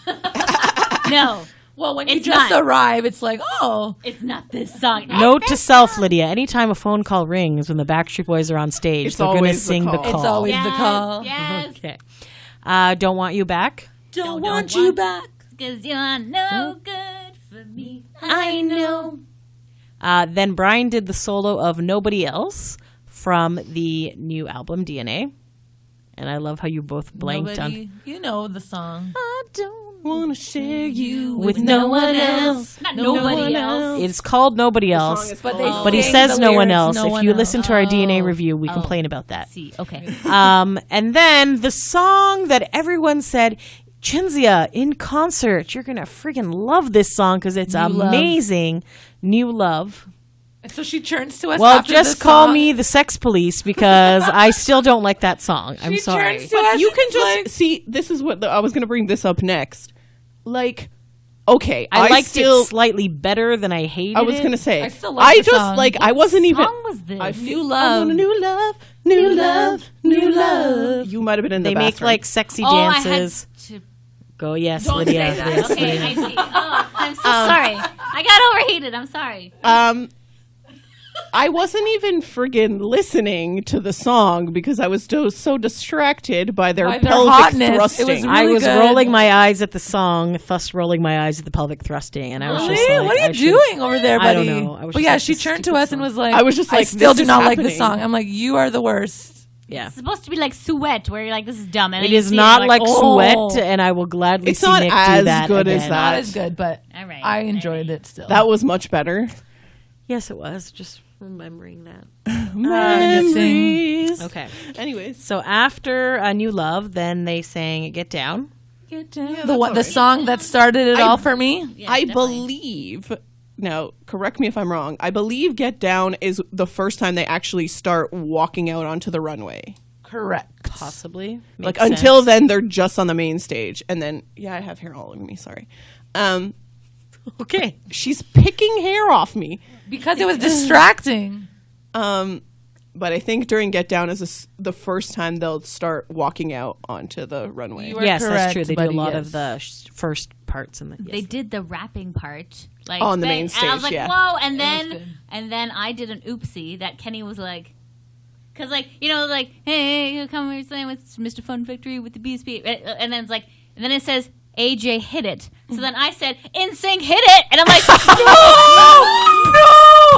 D: No.
C: Well, when you
D: It's
C: just
D: not.
C: arrive, it's like, oh,
D: It's not this song.
B: Note to self, Lydia, anytime a phone call rings when the Backstreet Boys are on stage,
A: It's
B: they're going to
A: always The
B: sing The
A: Call.
B: Call.
C: it's always
D: Yes,
C: the call.
D: Yes.
B: Okay. Don't Want You Back.
C: Don't
D: Don't
C: want
D: want-
C: you back.
D: Because you're no good for me. I know.
B: Then Brian did the solo of Nobody Else from the new album, DNA. And I love how you both blanked
C: Nobody, you know the song.
B: I don't
A: Want to share you
B: with no one else.
D: Not
C: No
D: nobody
C: one
D: else.
B: It's called Nobody Else.
A: song is
C: But
A: called-
C: they
B: But he
C: sing
B: says
C: the
B: no one
C: lyrics,
B: else.
C: no
B: If
C: one
B: you
C: else.
B: listen to our DNA
D: Oh.
B: review, we
D: Oh.
B: complain about that.
D: See, okay.
B: And then the song that everyone said, Chinzia, in concert, you're going to freaking love this song because it's
C: New Love.
B: amazing. New Love.
C: So she turns to us.
B: Well,
C: after
B: just
C: the
B: call
C: song.
B: me the Sex Police because I still don't like that song. I'm
C: She
B: sorry.
C: turns to us
A: You
C: and
A: can
C: it's
A: just
C: like,
A: see. This is what I was going to bring this up next. Like, okay,
B: I liked
A: still.
B: it slightly better than I hated
A: I was
B: it.
A: going to say.
C: I still like the
A: just
C: song.
A: like. I wasn't even.
D: What song was this?
A: I
C: New
A: I
C: Love.
A: want a new love, new love, new love. You might have been in the
B: They make
A: bathroom.
B: like sexy
D: Oh, I had
B: dances.
D: to.
B: Go, yes,
C: Don't
B: Lydia.
C: say that.
B: Yes,
D: Okay,
B: Lydia.
D: I see. Oh, I'm so sorry. I got overheated. I'm sorry.
A: I wasn't even friggin' listening to the song because I was so distracted by their
C: By their
A: pelvic
C: hotness. It was
A: thrusting.
C: really
B: I was
C: good.
B: rolling my eyes at the song, thus rolling my eyes at the pelvic thrusting, and I was just
C: Really?
B: like,
C: What are
B: I
C: you
B: should-
C: doing over there,
B: I
C: buddy?
B: don't know. I was
C: But
B: just
C: yeah,
B: like,
C: she
B: this
C: turned to
B: stupid
C: us and
B: song.
C: was like,
A: I was just
C: I
A: like,
C: still
A: this
C: do
A: is
C: not like the
A: happening.
C: song. I'm like, you are the worst.
B: Yeah.
D: It's supposed to be like Sweat, where you're like, this is dumb. And
B: It
D: then you
B: is
D: see
B: not
D: you're
B: like
C: oh.
B: Sweat, and I will gladly
A: It's
B: see
A: not
B: Nick
A: as
B: do that
A: good as
B: again.
A: that.
C: Not as good, but
D: All right.
C: I enjoyed it still.
A: That was much better.
B: Yes, it was. Just remembering that.
A: Memories.
B: Okay.
A: Anyways.
B: So after A New Love, then they sang Get Down.
C: Get down.
A: that's
C: the
A: all right.
C: song that started it all for me.
D: Yeah,
A: I
D: definitely.
A: believe, now correct me if I'm wrong, I believe Get Down is the first time they actually start walking out onto the runway.
C: Correct.
B: Possibly.
A: Like
B: Makes
A: until
B: sense.
A: then they're just on the main stage. And then, yeah, I have hair all over me, sorry.
B: Okay.
A: She's picking hair off me.
C: Because it was distracting.
A: But I think during Get Down is the first time they'll start walking out onto the runway.
C: You are
B: Yes, that's
C: correct,
B: true. They do
C: buddy,
B: a lot
C: yes.
B: of the first parts in the.
D: They did the rapping part, like
A: On the main
D: and I was
A: stage,
D: like,
A: yeah.
D: "Whoa!" And
C: good.
D: then I did an oopsie that Kenny was like, because like like, "Hey, come here, slam with Mr. Fun Victory with the BSP," and then it's like, and then it says AJ hit it. So then I said, "NSYNC hit it," and I'm like, no.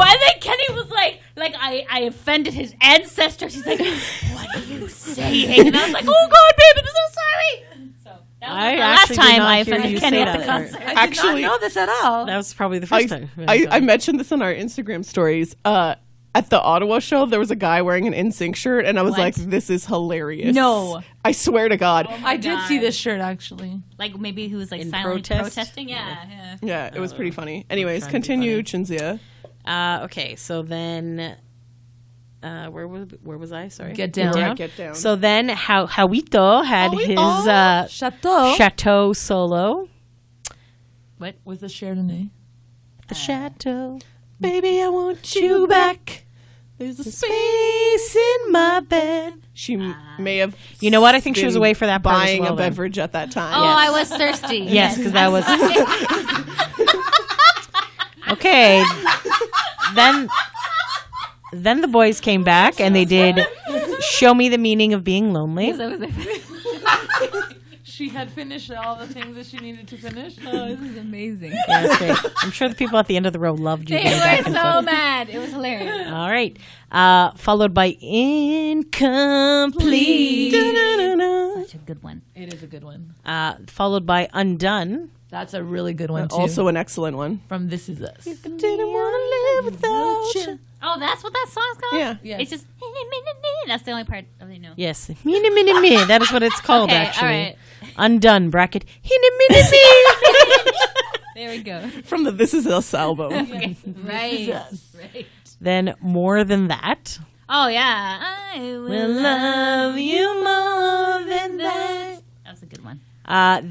D: And then Kenny was like I offended his ancestors. He's like, "What are you saying?" And I was like, "Oh God, babe, I'm so sorry." So that was
B: I
D: the last
B: actually did
D: time
B: not
D: I
B: hear
D: offended
B: you
D: Kenny
B: say
D: at the
B: that part.
D: concert.
C: I did
A: Actually-
C: not know this at all.
B: That was probably the first time.
A: I mentioned this on our Instagram stories. At the Ottawa show, there was a guy wearing an NSYNC shirt, and I was
D: What?
A: like, this is hilarious.
D: No.
A: I swear to God.
C: I did
D: God.
C: see this shirt actually.
D: Like maybe he was like
B: In
D: silently
B: protest?
D: protesting. Yeah.
A: Yeah, it was pretty funny. Anyways,
B: trying to be
A: continue, Chinzia.
B: Okay, so then, where was I? Sorry,
C: Get Down.
A: Get Down.
B: So then, Hawito had
A: Hawito.
B: his
C: Chateau.
B: chateau solo.
C: With the Chardonnay.
B: The chateau.
A: Baby, I want you back. There's a
B: Space in my bed.
A: She may have.
B: You know what? I think she was
A: been
B: away for that part as
A: buying
B: well,
A: a
B: then.
A: beverage at that time.
D: Oh, I was thirsty.
B: Yes, because that was okay. Then the boys came back and they did "Show Me the Meaning of Being Lonely."
C: She had finished all the things that she needed to finish.
D: Oh, this is amazing.
B: Yeah, that's great. I'm sure the people at the end of the row loved you.
D: They
B: going back
D: were
B: and
D: so
B: forth.
D: mad. It was hilarious.
B: All right. Followed by Incomplete.
D: Such a good one.
C: It is a good one.
B: Followed by Undone.
C: That's a really good one too.
A: Also an excellent one.
C: from This Is Us.
A: Didn't want to live without you.
D: Oh, that's what that song's called?
A: Yeah.
C: Yes.
D: It's just, that's the only part I really know.
B: Yes. Mini, mini, mini. That is what it's called,
D: Okay,
B: actually.
D: all right.
B: Undone, bracket. Mini, mini, mini.
D: There we go.
A: From the This Is Us album.
D: Okay. Right.
C: Us.
D: Right.
B: Then More Than That.
D: Oh, yeah. I will
B: Will love you more than that.
D: That was a good one.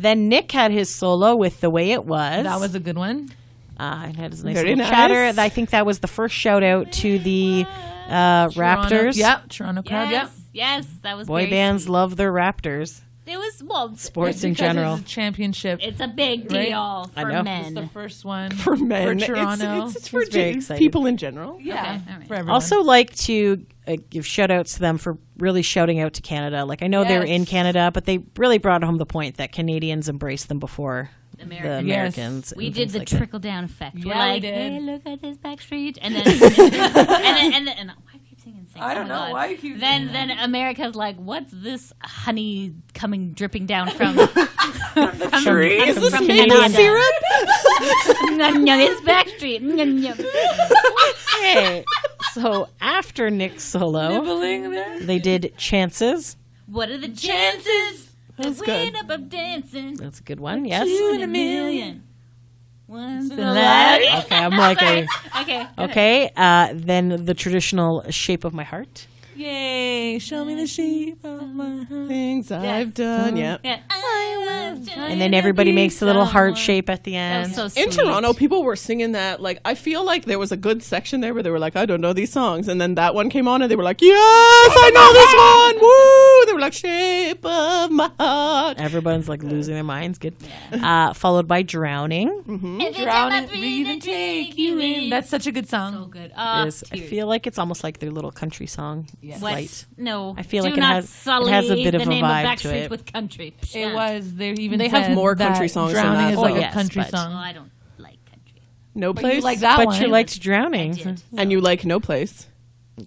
B: Then Nick had his solo with The Way It Was.
C: That was a good one.
B: And had his nice
A: Very
B: little
A: nice.
B: chatter. I think that was the first shout out to the Raptors.
C: Yep, Toronto crowd. Yep.
D: Yes, that was
B: Boy
D: very
B: bands
D: sweet.
B: love their Raptors.
D: It was, well,
B: Sports in
C: Because
B: general.
C: It's a championship
D: it's a big
C: Right?
D: deal
B: I
D: for
B: know.
D: men.
C: It's the first one
A: For men.
C: For Toronto.
A: It's for
B: It's very exciting.
A: people in general.
C: Yeah,
D: Okay, all right.
C: for everyone.
B: Also, like to give shout outs to them for really shouting out to Canada. Like, I know they're in
C: Yes.
B: Canada, but they really brought home the point that Canadians embraced them before the
D: Americans.
C: Yes.
B: Americans.
D: We
B: and
D: did
B: things
D: the
B: like that.
D: trickle down effect. We're
C: Yeah, we
D: like,
C: did.
D: hey, look at this Backstreet, and then, and why do you keep singing?
C: I don't
D: Oh my
C: know
D: God.
C: why you keep
D: Then,
C: doing
D: then America's like, what's this honey coming dripping down from the
A: Tree? Is this
D: from
A: maple
D: Canada?
A: syrup?
D: Nom, nom, it's Backstreet. Nom, nom.
B: Okay. So after Nick's solo,
C: nibbling there.
B: they did Chances.
D: What are the chances
A: That's
D: that we
A: good.
D: end up dancing?
B: That's a good one. Yes.
D: 2 in a million. Once in a
C: life.
D: life.
B: Okay, I'm like
D: Sorry.
B: a,
D: Okay.
B: okay. Then the traditional Shape of My Heart.
C: Yay! Show me the shape of my heart.
A: Things I've done. Yeah.
D: Yeah. I was
B: And then everybody makes a little heart shape at the
D: That
B: end.
D: was so sweet.
A: In Toronto, people were singing that. Like, I feel like there was a good section there where they were like, I don't know these songs. And then that one came on and they were like, yes, I know this one. woo! They were like, shape of my heart.
B: Everyone's like losing their minds. Good. Followed by Drowning.
C: Drowning, breathe and take you in. That's such a good song.
D: So good.
B: I
D: Tears.
B: feel like it's almost like their little country song.
C: Yes.
D: What?
B: Slight.
D: No.
B: I feel
D: do
B: like it
D: not
B: has
D: sully
B: a bit of
D: the
B: a
D: name
B: vibe
D: of
B: to
D: Backstreet
B: it.
D: with country.
C: It was.
A: They have more country songs than
C: Drowning
A: that.
C: is
A: Oh,
C: like
B: yes,
C: a country
B: but-
D: Oh,
C: song.
D: I don't like country.
A: No
C: But
A: place.
C: you like that
B: But
C: one.
B: you liked Drowning.
D: I did.
A: And you like No Place.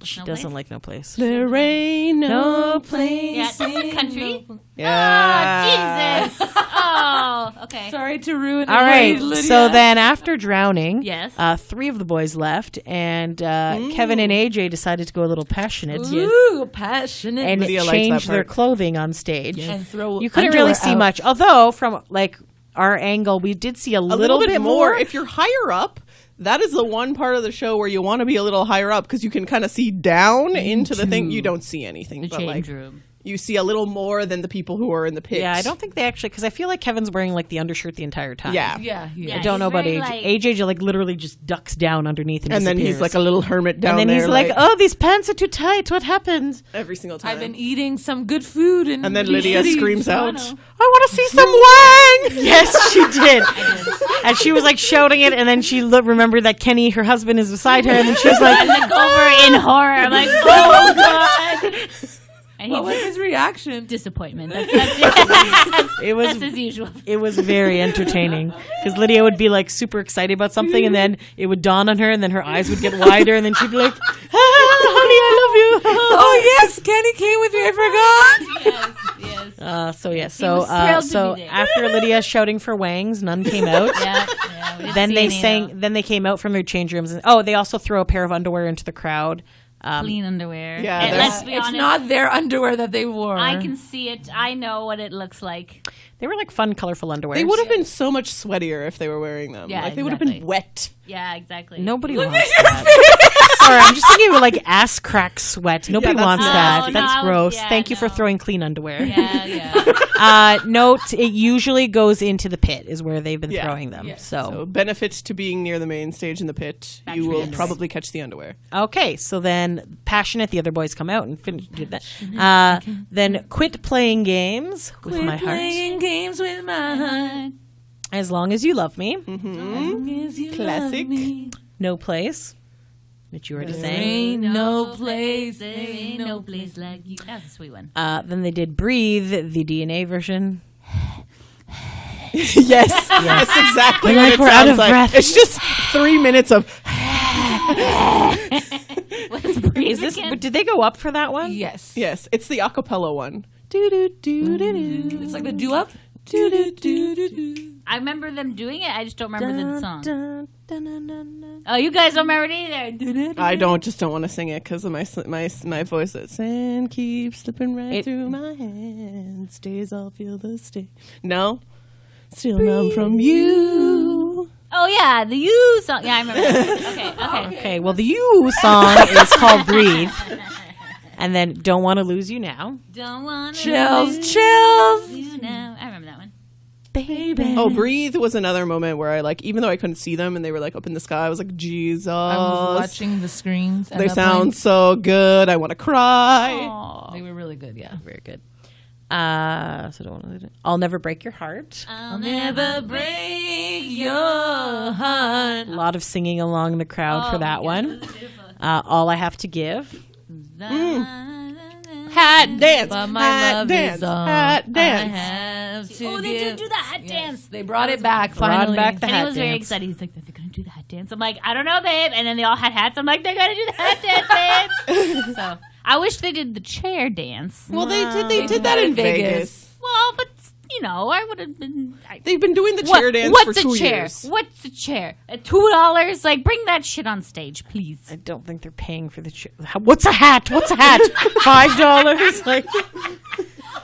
B: She
D: No
B: doesn't
D: place?
B: like No Place.
A: There ain't no place.
D: Yeah, that's a country.
A: Yeah.
D: Oh, Jesus. Oh, okay.
C: Sorry to ruin.
B: All right.
C: Lydia.
B: So then after Drowning,
D: Yes.
B: 3 of the boys left, and Kevin and AJ decided to go a little passionate
C: Ooh, passionate.
B: and
A: Lydia likes that
B: change their
A: part.
B: clothing on stage.
C: and throw.
B: You couldn't
C: underwear
B: really see
C: out.
B: much, although from like our angle, we did see a little bit more.
A: If you're higher up, that is the one part of the show where you want to be a little higher up because you can kind of see down into the thing. You don't see anything, but like
D: room.
A: you see a little more than the people who are in the pit.
B: Yeah, I don't think they actually, because I feel like Kevin's wearing like the undershirt the entire time.
A: Yeah.
C: Yeah,
D: Yeah.
B: I don't know
D: He's
B: about
D: very,
B: AJ.
D: like-
B: AJ like literally just ducks down underneath and
A: And then he's
B: disappears.
A: like a little hermit down
B: and then
A: there.
B: he's like, oh, these pants are too tight. What happened?
A: every single time.
C: I've been eating some good food, and
A: And then Lydia screams out,
D: Toronto.
A: I want to see some wang!
B: Yes, she did. And she was like shouting it, and then she remembered that Kenny, her husband, is beside her, and then she was like,
D: I look over in horror. I'm like, oh, God. And
C: What was his reaction?
D: disappointment. That's it.
B: it was
D: That's as usual.
B: it was very entertaining because Lydia would be like super excited about something, and then it would dawn on her, and then her eyes would get wider, and then she'd be like, honey, I love you.
C: Oh yes, Kenny came with me. I forgot.
D: Yes.
B: So
D: was thrilled to be there.
B: after Lydia shouting for wangs, none came out.
D: Yeah. We didn't
B: Then
D: see
B: they
D: any,
B: sang.
D: though.
B: Then they came out from their change rooms, and they also throw a pair of underwear into the crowd.
D: Clean underwear.
A: Yeah,
D: And
A: there's-
D: let's be
C: It's
D: honest.
C: not their underwear that they wore.
D: I can see it. I know what it looks like.
B: They were like fun, colorful underwear.
A: They would have been so much sweatier if they were wearing them.
D: Yeah,
A: like they would have been
D: exactly.
A: wet.
D: Yeah, exactly.
B: Nobody wants that. Sorry, I'm just thinking of like ass crack sweat. Nobody
A: that's
B: wants
A: nasty.
B: that.
D: Oh, no,
B: That's
D: I was-
B: gross.
D: yeah,
B: Thank you for
D: no.
B: throwing clean underwear.
D: Yeah.
B: Note: it usually goes into the pit, is where they've been
A: Yeah.
B: throwing them.
C: Yeah.
A: So benefit to being near the main stage in the pit.
D: Back
A: You
D: to
A: will
D: the underwear.
A: probably catch the underwear.
B: Okay, so then passionate, the other boys come out and did that. Then quit playing games with my heart.
C: Playing games with my heart.
B: As long as you love me.
A: Classic.
B: No place, which you already
C: There
B: sang.
C: ain't no place.
D: There ain't no place like you. That's a sweet one.
B: Then they did Breathe, the DNA version.
A: Yes, that's exactly
B: We're
A: what
B: like
A: it
B: we're out
A: sounds
B: of
A: like.
B: breath.
A: It's just 3 minutes of.
D: What's breathe
B: Is this?
D: again?
B: But did they go up for that one?
C: Yes.
A: Yes, it's the acapella one. Do do do do do.
C: It's like the do up.
A: Do do do do do.
D: I remember them doing it. I just don't remember the song.
B: Dun, dun, dun, dun, dun.
D: Oh, you guys don't remember it either.
A: I just don't want to sing it because of my voice. That sand keeps slipping right through my hands. Days I'll feel the sting. No, still numb from you.
D: Oh yeah, the you song. Yeah, I remember that. Okay.
B: Okay, well, the You song is called Breathe. And then Don't Want to Lose You Now.
D: Don't want
C: Chills.
D: you now. I remember that one.
B: Baby.
A: Oh, Breathe was another moment where I even though I couldn't see them and they were like up in the sky, I was like, Jesus.
C: I was watching the screens. At
A: They
C: that
A: sound
C: point.
A: so good. I want to cry.
C: They were really good. Yeah.
B: Very good. So don't want to. I'll Never Break Your Heart.
D: I'll
C: Never break your heart.
B: A lot of singing along in the crowd for that one.
D: beautiful.
B: All I Have to Give.
A: Hat dance.
C: But my
A: hat
C: love
A: dance.
C: is all
A: hat
C: I
A: dance.
C: have to
D: Oh, they
C: give.
D: did do the hat dance.
C: They brought it back
B: Brought
C: finally.
B: back the
D: And he
B: hat
D: was very
B: dance.
D: excited. He's like, they're going to do the hat dance. I'm like, I don't know, babe. And then they all had hats. I'm like, they're going to do the hat dance, babe. So I wish they did the chair dance.
A: Well, they did that in Vegas.
D: Well, but, I would have been.
A: They've been doing the chair dance
D: what's
A: for 2
D: a chair?
A: years.
D: What's a chair? $2? Like, bring that shit on stage, please.
B: I don't think they're paying for the. What's a hat? What's a hat? $5? Like,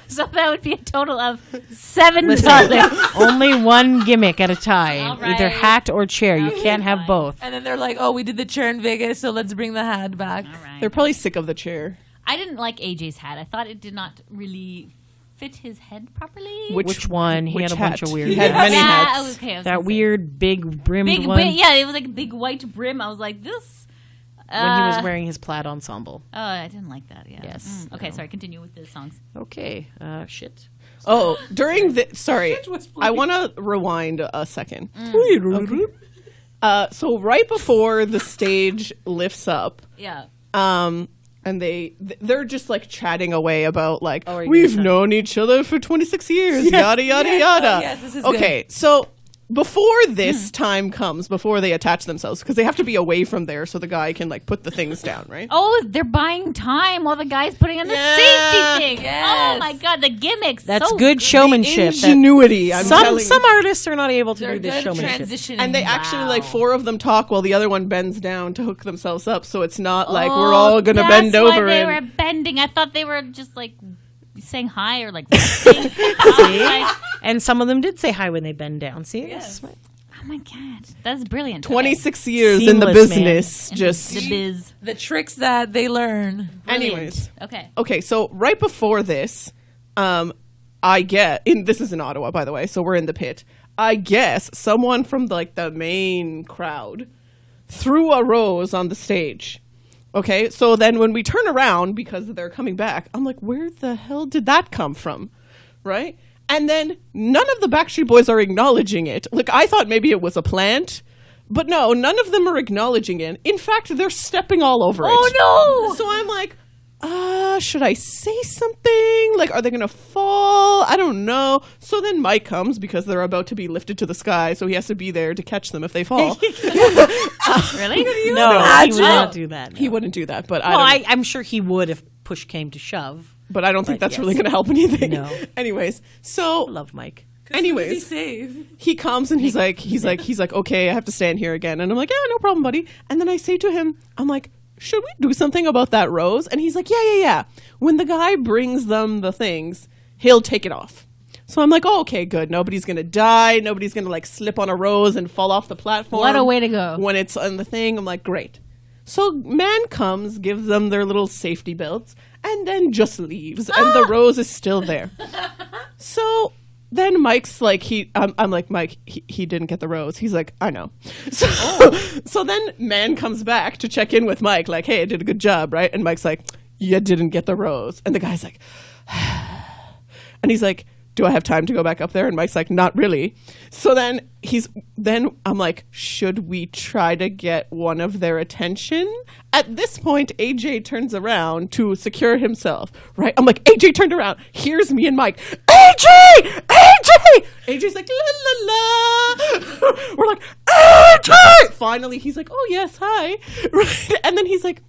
D: So that would be a total of $7.
B: only one gimmick at a time.
D: All right.
B: Either hat or chair. You
D: Okay,
B: can't have
D: fine.
B: both.
C: And then they're like, oh, we did the chair in Vegas, so let's bring the hat back.
D: All right.
A: They're probably sick of the chair.
D: I didn't like AJ's hat. I thought it did not really fit his head properly.
B: Which one? He had a bunch of weird
A: He had
B: hats.
A: many hats.
D: Okay. I was
B: That
D: gonna say.
B: weird big brimmed
D: Big,
B: one.
D: yeah, it was like a big white brim. I was like, this.
B: when he was wearing his plaid ensemble.
D: Oh, I didn't like that. Yeah.
B: Yes.
D: Okay, sorry. Continue with the songs.
B: Okay. Shit.
A: Oh, during the sorry, I want to rewind a second. Okay. So right before the stage lifts up,
D: Yeah.
A: and they're just like chatting away about like
B: are you
A: we've
B: gonna
A: known each other for 26 years, yada yada yada.
C: yes, this is
A: okay, so before this time comes, before they attach themselves, because they have to be away from there so the guy can like put the things down, right?
D: Oh, they're buying time while the guy's putting on the safety thing.
C: Yes.
D: Oh my god, the gimmicks.
B: That's
D: so
B: good showmanship.
A: Ingenuity. I'm telling
B: Some
A: you.
B: artists are not able to
C: They're
B: do this
C: good
B: showmanship.
C: transitioning.
A: And they actually like 4 of them talk while the other one bends down to hook themselves up, so it's not like we're all gonna bend
D: That's why
A: over.
D: they
A: and
D: were bending. I thought they were just like saying hi or like resting.
B: And some of them did say hi when they bend down. See?
C: Yes.
D: Oh my god, that's brilliant.
A: 26 years in the
B: Seamless,
A: business,
D: Okay.
A: just
D: the biz.
C: the tricks that they learn.
D: Brilliant.
A: anyways.
D: Okay.
A: Okay, so right before this, I get this is in Ottawa, by the way, so we're in the pit. I guess someone from like the main crowd threw a rose on the stage. Okay, so then when we turn around because they're coming back, I'm like, where the hell did that come from? Right? And then none of the Backstreet Boys are acknowledging it. Like, I thought maybe it was a plant, but no, none of them are acknowledging it. In fact, they're stepping all over it.
D: Oh no!
A: So I'm like, should I say something? Like, are they going to fall? I don't know. So then Mike comes because they're about to be lifted to the sky, so he has to be there to catch them if they fall.
D: Really?
B: No, he would not do that.
A: He wouldn't do that, but
B: Well,
A: I don't know.
B: I'm sure he would if push came to shove.
A: But I don't think
B: but
A: that's
B: yes.
A: really going to help anything.
B: No.
A: Anyways, so
B: Love Mike.
A: anyways,
C: Save.
A: he comes and he's like, okay, I have to stand here again. And I'm like, yeah, no problem, buddy. And then I say to him, I'm like, should we do something about that rose? And he's like, yeah. When the guy brings them the things, he'll take it off. So I'm like, oh, okay, good. Nobody's going to die. Nobody's going to like slip on a rose and fall off the platform.
D: What a way to go.
A: When it's on the thing, I'm like, great. So man comes, gives them their little safety belts, and then just leaves. And the rose is still there. So then Mike's like, I'm like, Mike, he didn't get the rose. He's like, I know. So then man comes back to check in with Mike, like, hey, I did a good job, right? And Mike's like, you didn't get the rose. And the guy's like, and he's like, do I have time to go back up there? And Mike's like, not really. So then I'm like, should we try to get one of their attention? At this point, AJ turns around to secure himself, right? I'm like, AJ turned around. Here's me and Mike. AJ! AJ's like, la la la. We're like, AJ! Finally, he's like, oh yes, hi. Right? And then he's like,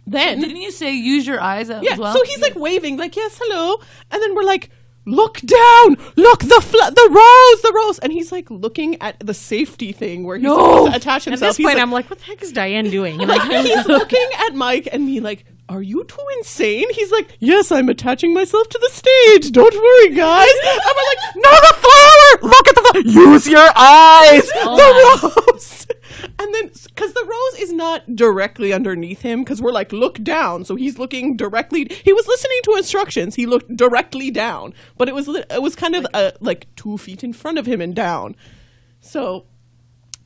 C: Didn't you say use your eyes as
A: yeah.
C: well?
A: So he's like waving, like, yes, hello. And then we're like, look down, look, the rose. And he's like looking at the safety thing where he's supposed to attach
B: At
A: himself.
B: this
A: He's
B: point,
A: like,
B: I'm like, what the heck is Diane doing? And like,
A: he's looking at Mike and me like, are you two insane? He's like, yes, I'm attaching myself to the stage. Don't worry, guys. And we're like, no, the flower. Look at the flower. Use your eyes. The rose. And then, because the rose is not directly underneath him, because we're like, look down. So he's looking directly. He was listening to instructions. He looked directly down, but it was kind of like 2 feet in front of him and down. So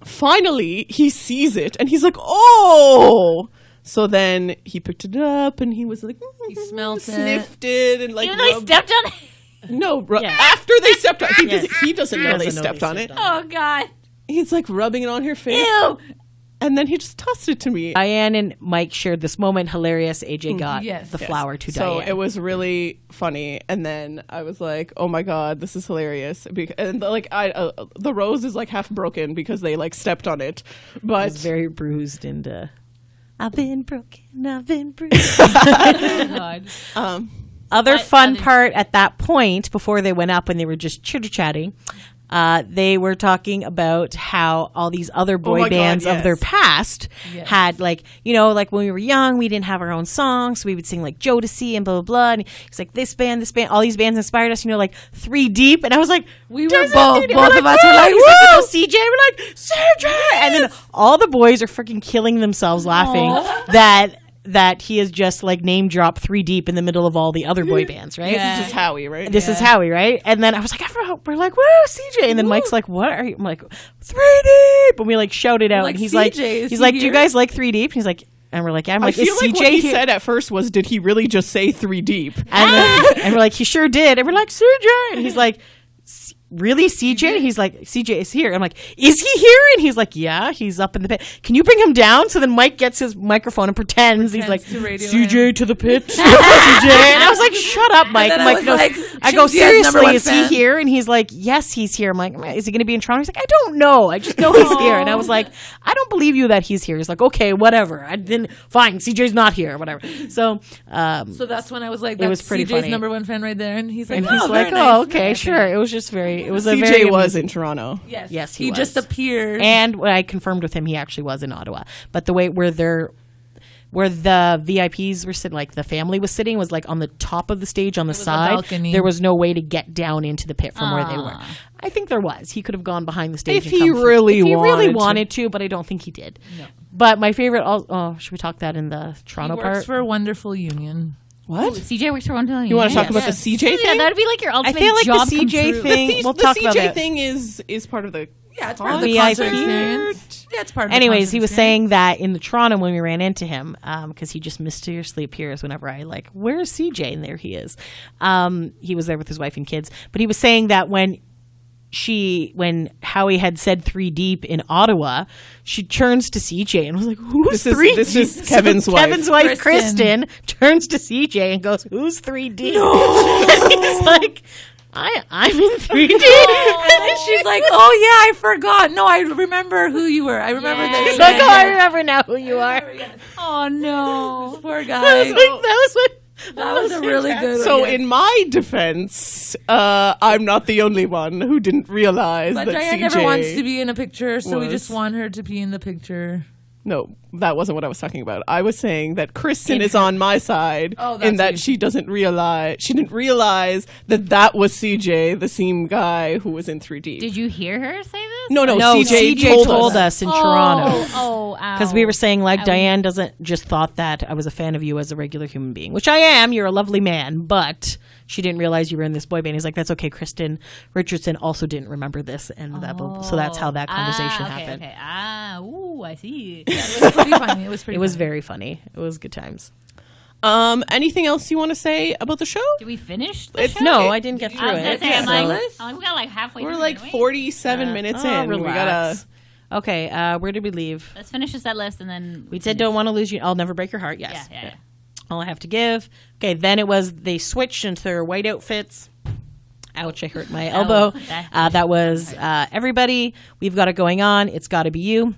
A: finally, he sees it and he's like, oh. So then he picked it up and he was like,
C: He smelled it.
A: sniffed it, and like,
D: Even though he
A: rubbed-
D: stepped on it.
A: no,
B: Yeah.
A: after they stepped on,
B: Yes.
A: he doesn't know they
B: doesn't know
A: stepped
B: they
A: on it.
B: stepped on
D: Oh god.
A: He's like rubbing it on her face,
D: Ew.
A: and then he just tossed it to me.
B: Diane and Mike shared this moment. Hilarious. AJ got
C: Yes.
B: the
C: Yes.
B: flower to
A: So
B: Diane.
A: it was really funny, and then I was like, "Oh my god, this is hilarious!" And the rose is like half broken because they like stepped on it,
B: I
A: but
B: was very bruised and I've been broken. I've been bruised.
D: Oh god.
B: Other
D: But
B: fun
D: other-
B: part at that point, before they went up and they were just chitter-chatting, they were talking about how all these other boy
A: my God,
B: bands of their
A: yes.
B: past
C: Yes.
B: had, like, you know, like when we were young, we didn't have our own songs, so we would sing like Jodeci and blah, blah, blah. And he's like, this band, all these bands inspired us, you know, like 3 Deep. And I was like,
C: We were
B: "There's
C: both-
B: a 3 Deep."
C: both
B: We're
C: of us were
B: "Woo!"
C: like,
B: He's like,
C: "Woo!"
B: "No, CJ." We're like, CJ. And then all the boys are freaking killing themselves laughing that he has just like name dropped 3 Deep in the middle of all the other boy bands, right?
C: Yeah.
A: this is Howie, right?
B: This is Howie, right? And then I was like, we're like, woo, CJ. And then Mike's like, what are you? I'm like, 3 Deep. And we like shouted out.
C: Like,
B: and he's
C: CJ,
B: like,
C: is
B: he's
C: he
B: like, do you
C: here?
B: guys like 3 Deep? And he's like, And we're like, yeah. I'm
A: I
B: like,
A: feel
B: is
A: like
B: CJ
A: what he
B: here?
A: said at first was, did he really just say 3 deep?
B: And we're like, he sure did. And we're like, CJ. And he's like, really, CJ? He's like, CJ is here. I'm like, is he here? And he's like, yeah, he's up in the pit. Can you bring him down? So then Mike gets his microphone and pretends he's like,
C: to radio
B: CJ
C: him.
B: to the pit. CJ. And I was like, shut up, Mike.
C: then
B: I'm
C: I
B: like,
C: was
B: no.
C: like,
B: I go,
C: Chinzia's number
B: seriously,
C: one
B: is he
C: fan.
B: here? And he's like, yes, he's here. I'm like, is he going to be in Toronto? He's like, I don't know. I just know he's here. And I was like, I don't believe you that he's here. He's like, okay, whatever. I didn't, fine, CJ's not here, whatever. So
C: that's when I was like,
B: It was
C: that's
B: pretty
C: CJ's
B: funny.
C: number one fan right there. And he's like,
B: and he's
C: oh,
B: like,
C: very nice.
B: oh, okay, sure. It was just very, it was a
A: CJ
B: very
A: was in Toronto.
C: Yes,
B: Yes, he
C: he
B: was.
C: just appeared.
B: And when I confirmed with him, he actually was in Ottawa. But the way where the VIPs were sitting, like the family was sitting, was like on the top of the stage on the
C: was a
B: side.
C: balcony.
B: There was no way to get down into the pit from where they were. I think there was. He could have gone behind the stage
A: If
B: and
A: he
B: come through.
A: really
B: if he really
A: wanted to.
B: wanted to, but I don't think he did. No. But my favorite. Should we talk that in the
C: he
B: Toronto
C: works
B: part?
C: for a wonderful union.
A: What?
D: CJ works for one million.
A: You want to talk about
C: Yes.
A: the CJ
D: Yeah,
A: thing?
D: that would be like your
B: I
D: ultimate
B: feel like
D: job
B: the
D: come
B: CJ
D: true.
B: thing. We'll
A: the
B: talk
A: CJ
B: about that.
A: thing is part of the.
C: Yeah, it's part of the
B: VIP.
C: concert experience. Yeah, it's part of the
B: Anyways,
C: concert
B: he was
C: experience.
B: saying that in the Toronto when we ran into him, because he just mysteriously appears whenever I like, where's CJ? And there he is. He was there with his wife and kids. But he was saying that when Howie had said 3 deep in Ottawa, she turns to CJ and was like, who's 3 deep?
A: This is Kevin's wife.
B: Kevin's wife, Kristen, turns to CJ and goes, who's 3 deep? And he's like, I'm in 3 deep.
C: And then she's like, "Oh yeah, I forgot. No, I remember who you were. I remember
D: Yes.
C: that."
B: He's like, oh, I remember now who you are.
D: Oh no.
C: Poor
B: I
C: guy.
B: was like,
C: That was a really good.
A: So
C: one.
A: in my defense, I'm not the only one who didn't realize
C: But
A: that
C: Diane
A: CJ
C: never wants to be in a picture, so we
A: was-
C: just want her to be in the picture.
A: No, that wasn't what I was talking about. I was saying that Kristen is on my side
C: Oh, that's
A: in that
C: you.
A: she didn't realize that was CJ, the same guy who was in 3D.
D: Did you hear her say this?
A: No,
B: CJ told us in Toronto.
D: Oh,
B: Because we were saying, like,
D: Ow.
B: Diane doesn't just thought that I was a fan of you as a regular human being, which I am. You're a lovely man, but she didn't realize you were in this boy band. He's like, that's okay. Kristen Richardson also didn't remember this, and so that's how that conversation happened.
D: Okay. Ooh, I see.
C: It was pretty funny. It was pretty.
B: It was
C: funny.
B: very funny. It was good times.
A: Anything else you want to say about the show?
D: Did we finish the
A: It's-
D: show?
B: No, I didn't get through
D: I was gonna
B: it.
D: say, I'm
C: so-
D: like, we got like halfway.
A: We're
D: through,
A: like
D: didn't we?
A: 47 minutes in. We gotta.
B: Relax. Okay, where did we leave?
D: Let's finish the set list and then
B: We said don't want to lose you. I'll never break your heart. Yes.
D: Yeah.
B: All I have to give. Okay, then it was they switched into their white outfits. Ouch, I hurt my elbow. That was everybody. We've got it going on. It's got to be you.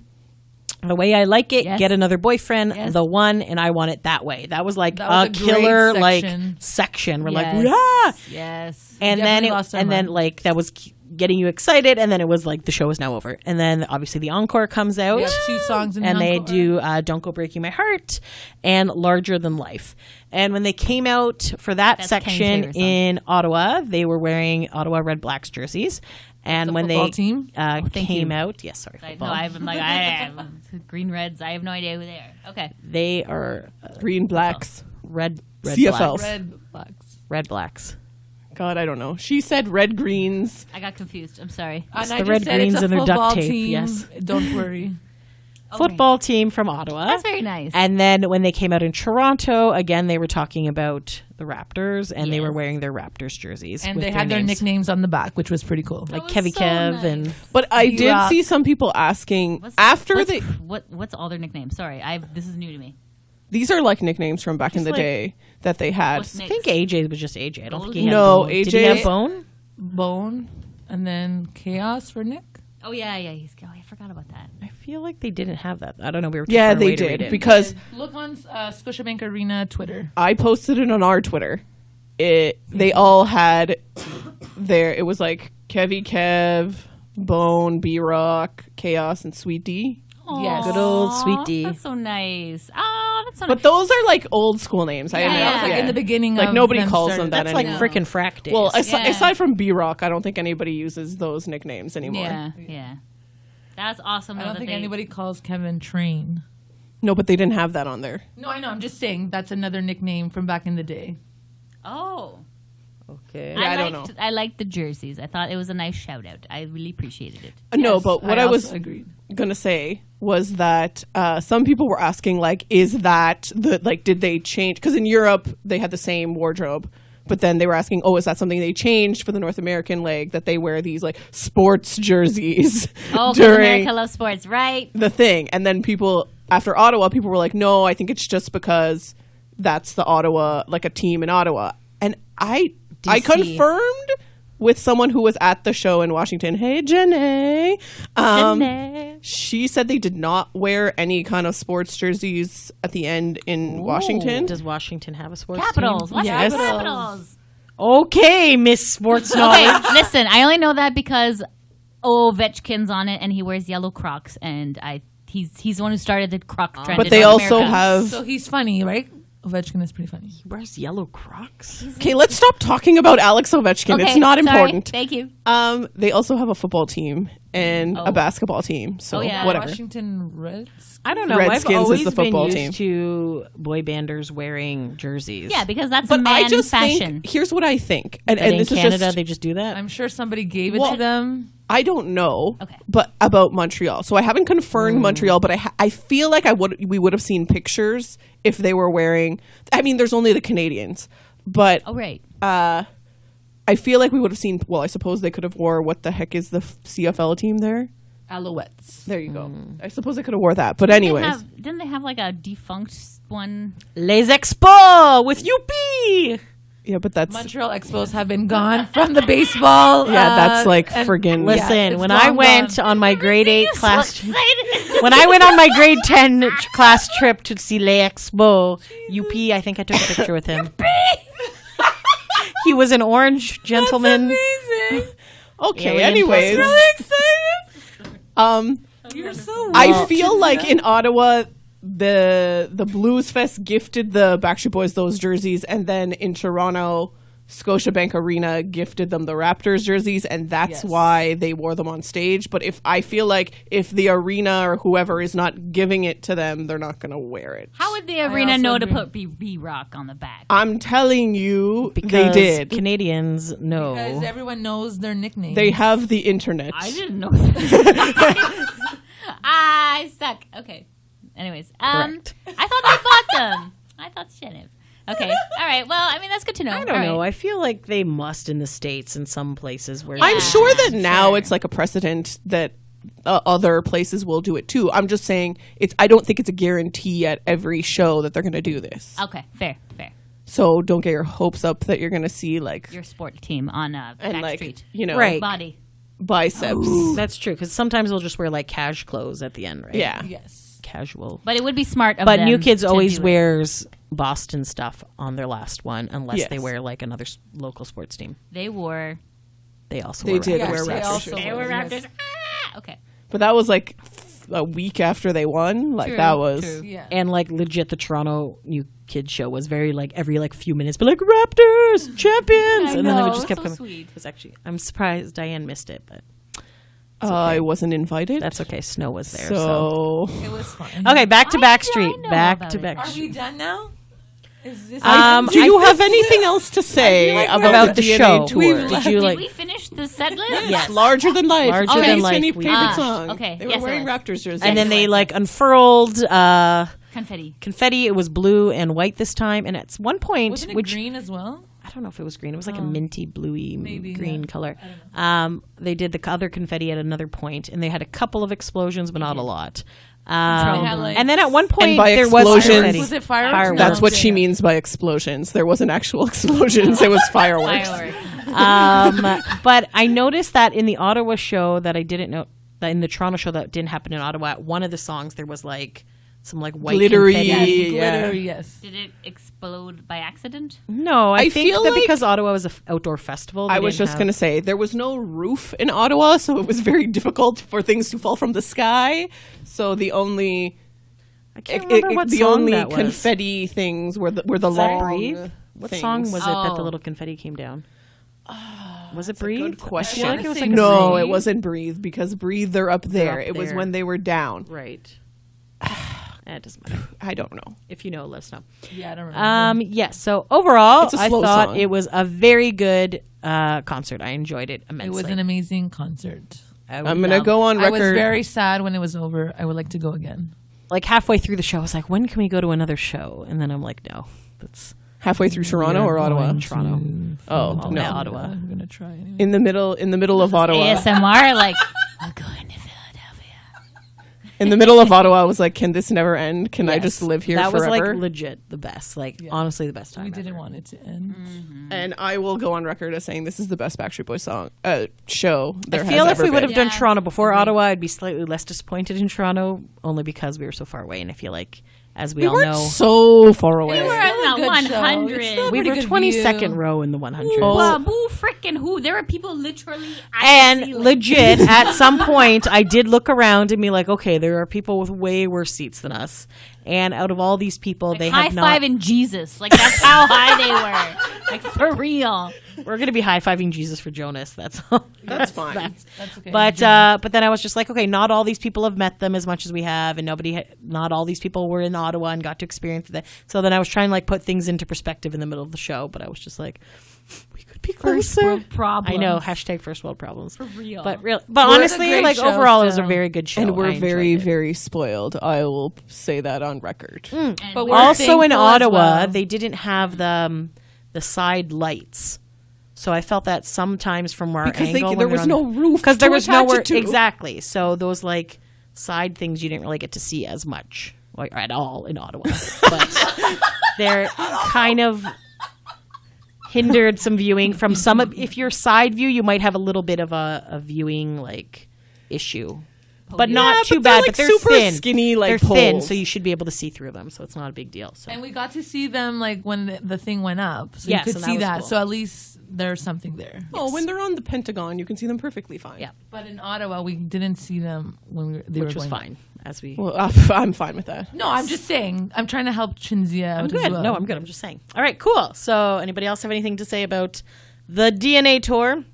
B: The way I like it,
D: Yes.
B: get another boyfriend,
D: Yes.
B: the one, and I want it that way. That was like
C: That was
B: a
C: a great
B: killer
C: section.
B: section. We're
D: Yes.
B: like, yeah.
D: Yes.
B: And then
C: definitely lost our mind.
B: like that was getting you excited, and then it was like the show is now over. And then obviously the encore comes out.
C: We have 2 songs in
B: And
C: the
B: they
C: encore.
B: do Don't Go Breaking My Heart and Larger Than Life. And when they came out for that
D: That's Kenny's
B: section
D: favorite song.
B: in Ottawa, they were wearing Ottawa Red Blacks jerseys. And
C: The
B: when
C: football
B: they
C: team?
B: came
D: you.
B: out, yes, sorry, football.
D: I'm like, I am Green Reds. I have no idea who they are. Okay.
B: They are
A: Green blacks.
B: red
A: CFL.
B: blacks.
C: Red Blacks.
B: Red blacks.
A: God, I don't know. She said red greens.
D: I got confused. I'm sorry.
C: And
B: the
C: I just
B: red
C: said
B: greens
C: it's a
B: and their duct
C: football
B: tape,
C: team.
B: yes.
C: Don't worry.
B: Football team from Ottawa.
D: That's very nice.
B: And then when they came out in Toronto, again, they were talking about the Raptors, and they were
D: Yes.
B: wearing their Raptors jerseys.
C: And
B: with
C: they had their
B: names.
C: nicknames on the back, which was pretty cool.
B: Like
D: was
B: Kevy
D: so
B: Kev
D: nice.
B: and
A: But I did
C: rock.
A: see some people asking
D: What's
A: they.
D: what's all their nicknames? Sorry, this is new to me.
A: These are like nicknames from back in the
B: like-
A: day that they had.
D: What's
B: I think AJ was just AJ. I don't think he had
A: No,
B: Bone. Did he
A: AJ
B: have Bone?
C: Bone, and then Chaos for Nick.
D: Oh yeah. I forgot about that.
B: I feel like they didn't have that. I don't know. We were too
A: Yeah,
B: far
A: they
B: away to read
A: did
B: it.
A: because
C: Look on Scotiabank Arena Twitter.
A: I posted it on our Twitter. They all had it was like Kevy Kev, Bone, B Rock, Chaos, and Sweet D.
C: Yes.
B: Good old Sweet D.
D: That's so nice. Oh, that's so
A: But
D: nice.
A: those are like old school names. I
D: Yeah,
A: admit.
D: yeah.
C: That was like in the beginning.
A: Like
C: of
A: nobody
C: them
A: calls
C: starting-
A: them that
B: That's like
A: anymore.
B: freaking frack days.
A: Well,
D: Yeah.
A: aside from B Rock, I don't think anybody uses those nicknames anymore.
D: Yeah. That's awesome.
C: I
D: though,
C: don't
D: that
C: think
D: they-
C: anybody calls Kevin Train.
A: No, but they didn't have that on there.
C: No, I know. I'm just saying that's another nickname from back in the day.
D: Oh.
B: okay.
A: Yeah, I don't know.
D: I liked the jerseys. I thought it was a nice shout out. I really appreciated it.
A: No, but what I was
C: also agreed.
A: gonna say was that some people were asking, like, is that did they change? Because in Europe, they had the same wardrobe. But then they were asking, is that something they changed for the North American leg, that they wear these, like, sports jerseys
D: Oh, 'cause
A: during
D: America loves sports, right?
A: the thing. And then after Ottawa, people were like, no, I think it's just because that's the Ottawa, like, a team in Ottawa. And I confirmed with someone who was at the show in Washington. Hey, Janae. She said they did not wear any kind of sports jerseys at the end in Washington.
B: Does Washington have a sports
D: Capitals.
B: team?
D: Washington
A: Yes.
D: Capitals.
B: Okay, Miss Sports Knowledge.
D: Okay, listen, I only know that because Ovechkin's on it and he wears yellow Crocs, and he's the one who started the Croc trend.
A: But
D: in
A: they
D: North
A: also
D: America.
A: have...
C: So he's funny, right? Ovechkin is pretty funny.
B: He wears yellow Crocs.
A: Okay, let's stop talking about Alex Ovechkin.
D: Okay,
A: It's not
D: sorry.
A: important.
D: Thank you.
A: They also have a football team and a basketball team. So
D: yeah.
A: whatever.
C: Washington Reds.
B: I don't know.
A: Redskins
B: I've
A: is
B: always
A: the football
B: been
A: team.
B: used to boy banders wearing jerseys.
D: Yeah, because that's a
A: But I
D: man
A: just
D: fashion.
A: think, here's what I think. And
B: But in
A: this
B: Canada,
A: is just,
B: they just do that.
C: I'm sure somebody gave it
A: Well,
C: to them.
A: I don't know,
D: Okay.
A: but about Montreal. So I haven't confirmed Montreal, but I feel like we would have seen pictures if they were wearing. I mean, there's only the Canadians, but
D: Oh, right.
A: I feel like we would have seen. Well, I suppose they could have wore what the heck is the CFL team there.
C: Alouettes.
A: There you go. I suppose they could have wore that. But anyways,
D: Didn't they have like a defunct one?
B: Les Expos with UP.
A: yeah, but that's
C: Montreal Expos have been gone from the baseball.
A: that's like
C: and-
A: friggin'
B: Listen,
C: it's
B: when I
C: long
B: went
C: gone.
B: on my grade 8
D: So
B: class,
D: excited.
B: when I went on my grade 10 class trip to see Les Expos, UP, I think I took a picture with him. He was an orange gentleman.
C: Amazing.
A: okay.
B: Alien
A: Anyways,
C: Really excited. You're so
A: I feel like in Ottawa, the Blues Fest gifted the Backstreet Boys those jerseys, and then in Toronto, Scotiabank Arena gifted them the Raptors jerseys, and that's
C: Yes.
A: why they wore them on stage. But I feel like if the arena or whoever is not giving it to them, they're not going to wear it.
D: How would the arena
C: also
D: know to
C: agree.
D: put B-Rock on the back?
A: I'm telling you,
B: Because
A: they did.
B: Canadians know.
C: because everyone knows their nickname.
A: They have the internet.
D: I didn't know that. I suck. Okay. Anyways,
B: Correct.
D: I thought they bought them. I thought they shouldn't have. Okay. All right. Well, I mean, that's good to know.
B: I don't know. I feel like they must in the States in some places where
A: I'm
D: Yeah,
A: sure that now
D: sure.
A: it's like a precedent that other places will do it too. I'm just saying I don't think it's a guarantee at every show that they're going to do this.
D: Okay. Fair.
A: So don't get your hopes up that you're going to see like
D: Your sport team on
A: and
D: Backstreet.
A: like, you know,
B: Right.
D: Body.
A: biceps.
B: That's true, because sometimes they'll just wear like cash clothes at the end, right?
A: Yeah.
C: Yes.
B: Casual.
D: But it would be smart of
B: But
D: them
B: New Kids
D: to
B: always
D: do it.
B: wears Boston stuff on their last one, unless
A: Yes.
B: they wear like another local sports team.
D: They wore.
B: They also
A: They
B: wear
A: did
B: Raptors.
A: wear
C: they
A: Raptors
C: also
A: jerseys.
D: They were
C: Yes.
D: Raptors. Ah! Okay.
A: But that was like a week after they won. Like
D: True,
A: that was
D: true.
C: Yeah.
B: And like legit, the Toronto New Kids show was very like every like few minutes, but like Raptors champions,
D: I
B: and then they
D: know,
B: would just kept
D: so
B: coming.
D: sweet.
B: It was actually, I'm surprised Diane missed it, but
A: I wasn't invited.
B: that's okay. Snow was there, so.
A: so
C: It was fun.
B: Okay, back to
D: I
B: Backstreet.
D: know
B: Back
D: about
B: to
D: it.
C: Are
B: Backstreet.
C: we done now? Is this
A: do you have anything else to say
C: like
A: about the
B: the
A: DNA
B: show?
A: tour?
B: Did you
D: Did
B: like?
D: we finish the set list?
B: Yes.
A: Larger than life.
B: Larger
A: Jenny's
B: than life.
A: Jenny
B: We-
A: favorite
D: Ah,
A: song.
D: okay.
A: They were
D: Yes,
A: wearing
D: it was.
A: Raptors jerseys.
B: And then they
D: Yes.
B: like unfurled
D: Confetti.
B: confetti. It was blue and white this time, and at one point,
C: Wasn't it
B: which
C: green as well?
B: I don't know if it was green. It was like a minty, bluey,
C: Maybe,
B: green
C: yeah.
B: color. They did the other confetti at another point, and they had a couple of explosions, but not a lot.
C: They had, like-
B: And then at one point,
A: And by
B: there was
A: explosions-
B: confetti.
C: Was it fireworks?
A: That's what
C: No.
A: she means by explosions. There wasn't actual explosions. It was fireworks.
B: But I noticed that in the Ottawa show that I didn't know, that in the Toronto show that didn't happen in Ottawa, at one of the songs there was like some like white
A: Glittery.
B: confetti.
C: Yes,
A: Yeah.
C: glitter, yes.
D: Did it explode by accident?
B: No, I think
A: feel
B: that
A: like-
B: because Ottawa was an outdoor festival.
A: I
B: they
A: was
B: didn't
A: just
B: have-
A: going to say, there was no roof in Ottawa, so it was very difficult for things to fall from the sky. So the only
B: I can't remember what
A: the
B: song
A: only
B: that was.
A: confetti things were the
B: Was that
A: long
B: Breathe? What
A: things.
B: song was it that the
D: Oh.
B: little confetti came down? Was it
A: That's a
B: Breathe?
A: good question.
B: I feel like it was like a
A: No,
B: Breathe.
A: it wasn't Breathe, because Breathe, they're up there.
B: up
A: It was
B: there.
A: when they were down.
B: Right. It doesn't matter.
A: I don't know.
B: If you know, let us know.
C: Yeah, I don't remember.
B: Yes. So overall,
A: It's a
B: I
A: slow
B: thought
A: song.
B: it was a very good concert. I enjoyed it
C: It
B: immensely.
C: was an amazing concert.
A: I'm going to go on
C: I
A: record.
C: was very sad when it was over. I would like to go again.
B: Like halfway through the show, I was like, when can we go to another show? And then I'm like, no, that's
A: halfway through Toronto or Ottawa?
B: Toronto.
A: Oh, no.
B: Ottawa.
C: I'm going to try anyway.
A: In the middle of Ottawa.
D: ASMR, like, we're going to Philadelphia.
A: In the middle of Ottawa, I was like, can this never end? Can I
B: Yes.
A: just live here
B: that
A: forever?
B: was like legit the best. Like honestly, the best time.
C: We
B: ever.
C: didn't want it to end.
A: And I will go on record as saying this is the best Backstreet Boys show there
B: I feel
A: has
B: if
A: ever
B: we would
A: been.
B: have done
D: Yeah.
B: Toronto before Ottawa, I'd be slightly less disappointed in Toronto, only because we were so far away. And I feel like, as we
A: We
B: all
A: weren't
B: know,
A: so far away.
D: We were in
C: Still a
D: the
C: good show.
D: 100.
C: It's still
B: we
C: pretty
B: were
C: good
B: 22nd
C: view.
B: row in the 100.
A: Oh.
D: Well, boo frickin' who? There were people literally at
B: And
D: the ceiling.
B: legit, at some point, I did look around and be like, okay, there are people with way worse seats than us. And out of all these people, they
D: high
B: have not.
D: five in Jesus. Like, that's how high they were. Like, for real.
B: We're going to be high fiving Jesus for Jonas. That's all.
A: That's fine.
C: That's okay.
B: But then I was just like, okay, not all these people have met them as much as we have, and not all these people were in Ottawa and got to experience that. So then I was trying to like put things into perspective in the middle of the show, but I was just like, we could be
D: First
B: closer.
D: world problems.
B: I know, hashtag first world problems.
D: For real.
B: But
C: Well,
B: honestly,
C: it's a great
B: like
C: show
B: overall, it was a
C: still.
B: very good show.
A: And we're
B: I enjoyed
A: very,
B: it.
A: very spoiled. I will say that on record.
D: And
C: But
D: we-
C: we're
B: Also in
C: thankful as
B: Ottawa,
C: well.
B: they didn't have the side lights. So I felt that sometimes from our
A: Because
B: angle,
A: there was no roof
B: because there
A: to
B: was
A: attach
B: nowhere
A: it to.
B: exactly. So those like side things you didn't really get to see as much, like at all in Ottawa. But they're kind of hindered some viewing from some. If you're side view, you might have a little bit of a viewing like issue. But not
A: Yeah,
B: too
A: but they're,
B: bad.
A: like,
B: But they're
A: super
B: thin,
A: skinny, like,
B: they're thin,
A: poles.
B: so you should be able to see through them. So it's not a big deal. So
C: And we got to see them like when the thing went up. So
B: Yes,
C: you could
B: and that
C: see
B: was
C: that.
B: cool.
C: So at least there's something there.
A: Oh, when they're on the Pentagon, you can see them perfectly fine.
B: Yeah.
C: But in Ottawa, we didn't see them when they
B: which
C: were
B: was
C: going
B: fine as we.
A: Well, I'm fine with that.
C: No, I'm just saying. I'm trying to help Chinzia out
B: I'm
C: as
B: good.
C: well.
B: No, I'm good. I'm just saying. All right, cool. So, anybody else have anything to say about the DNA tour?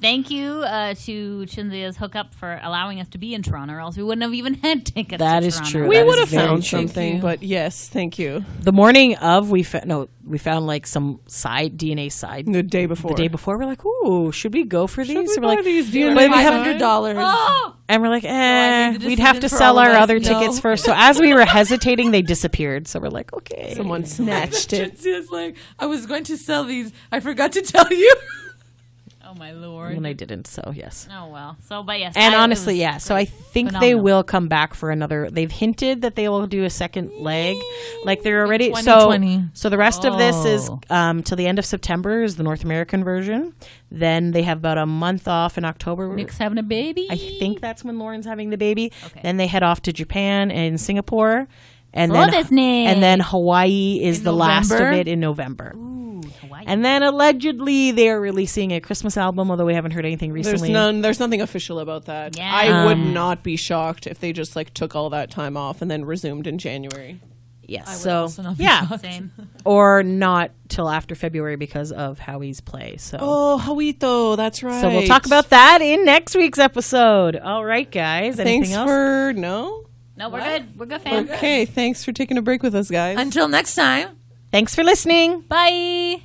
D: Thank you to Chinzia's hookup for allowing us to be in Toronto, or else we wouldn't have even had tickets.
B: That
D: to
B: is
D: Toronto.
B: true.
A: We
B: That
A: would
B: is
A: have
B: very
A: found
B: true.
A: something,
C: you.
A: but yes, thank you.
B: The morning of, we found like some DNA side.
A: The day before.
B: The day before, we're like, ooh, should we go for these?
A: we
B: So we're
A: buy
B: like,
A: these
C: They were
A: DNA
C: like
B: we have-
C: $500.
D: Oh,
B: and we're like,
C: I made the
B: we'd have to
C: decision for
B: sell
C: all of
B: our
C: us.
B: other
C: No.
B: tickets first. So as we were hesitating, they disappeared. So we're like, okay.
A: Someone snatched it.
C: Chinzia's like, I was going to sell these. I forgot to tell you.
D: oh my lord.
B: And I didn't, so yes.
D: Oh well. So, but yes.
B: And
D: it
B: honestly,
D: was
B: yeah. So I
D: great.
B: think they
D: Phenomenal.
B: will come back for another. They've hinted that they will do a second leg. Like they're already
C: 2020.
B: So the rest of this is
D: Oh.
B: till the end of September is the North American version. Then they have about a month off in October.
D: Nick's having a baby.
B: I think that's when Lauren's having the baby.
D: Okay.
B: Then they head off to Japan and Singapore. And
D: Oh,
B: then
D: that's neat.
B: and then Hawaii is
C: In
B: the last of
C: November?
B: it in November.
D: Ooh, Hawaii.
B: And then allegedly they are releasing a Christmas album, although we haven't heard anything recently.
A: There's nothing official about that.
D: Yeah.
A: I would not be shocked if they just like took all that time off and then resumed in January.
B: Yes.
C: I would
B: So
C: also not be
B: yeah,
C: shocked.
D: Same.
B: or not till after February because of Howie's play. So.
A: Oh, Hawito, that's right.
B: So we'll talk about that in next week's episode. All right, guys. Anything
A: Thanks
B: else?
A: for no.
D: No, we're good. We're good, fam.
A: Okay, thanks for taking a break with us, guys.
C: Until next time.
B: Thanks for listening.
D: Bye.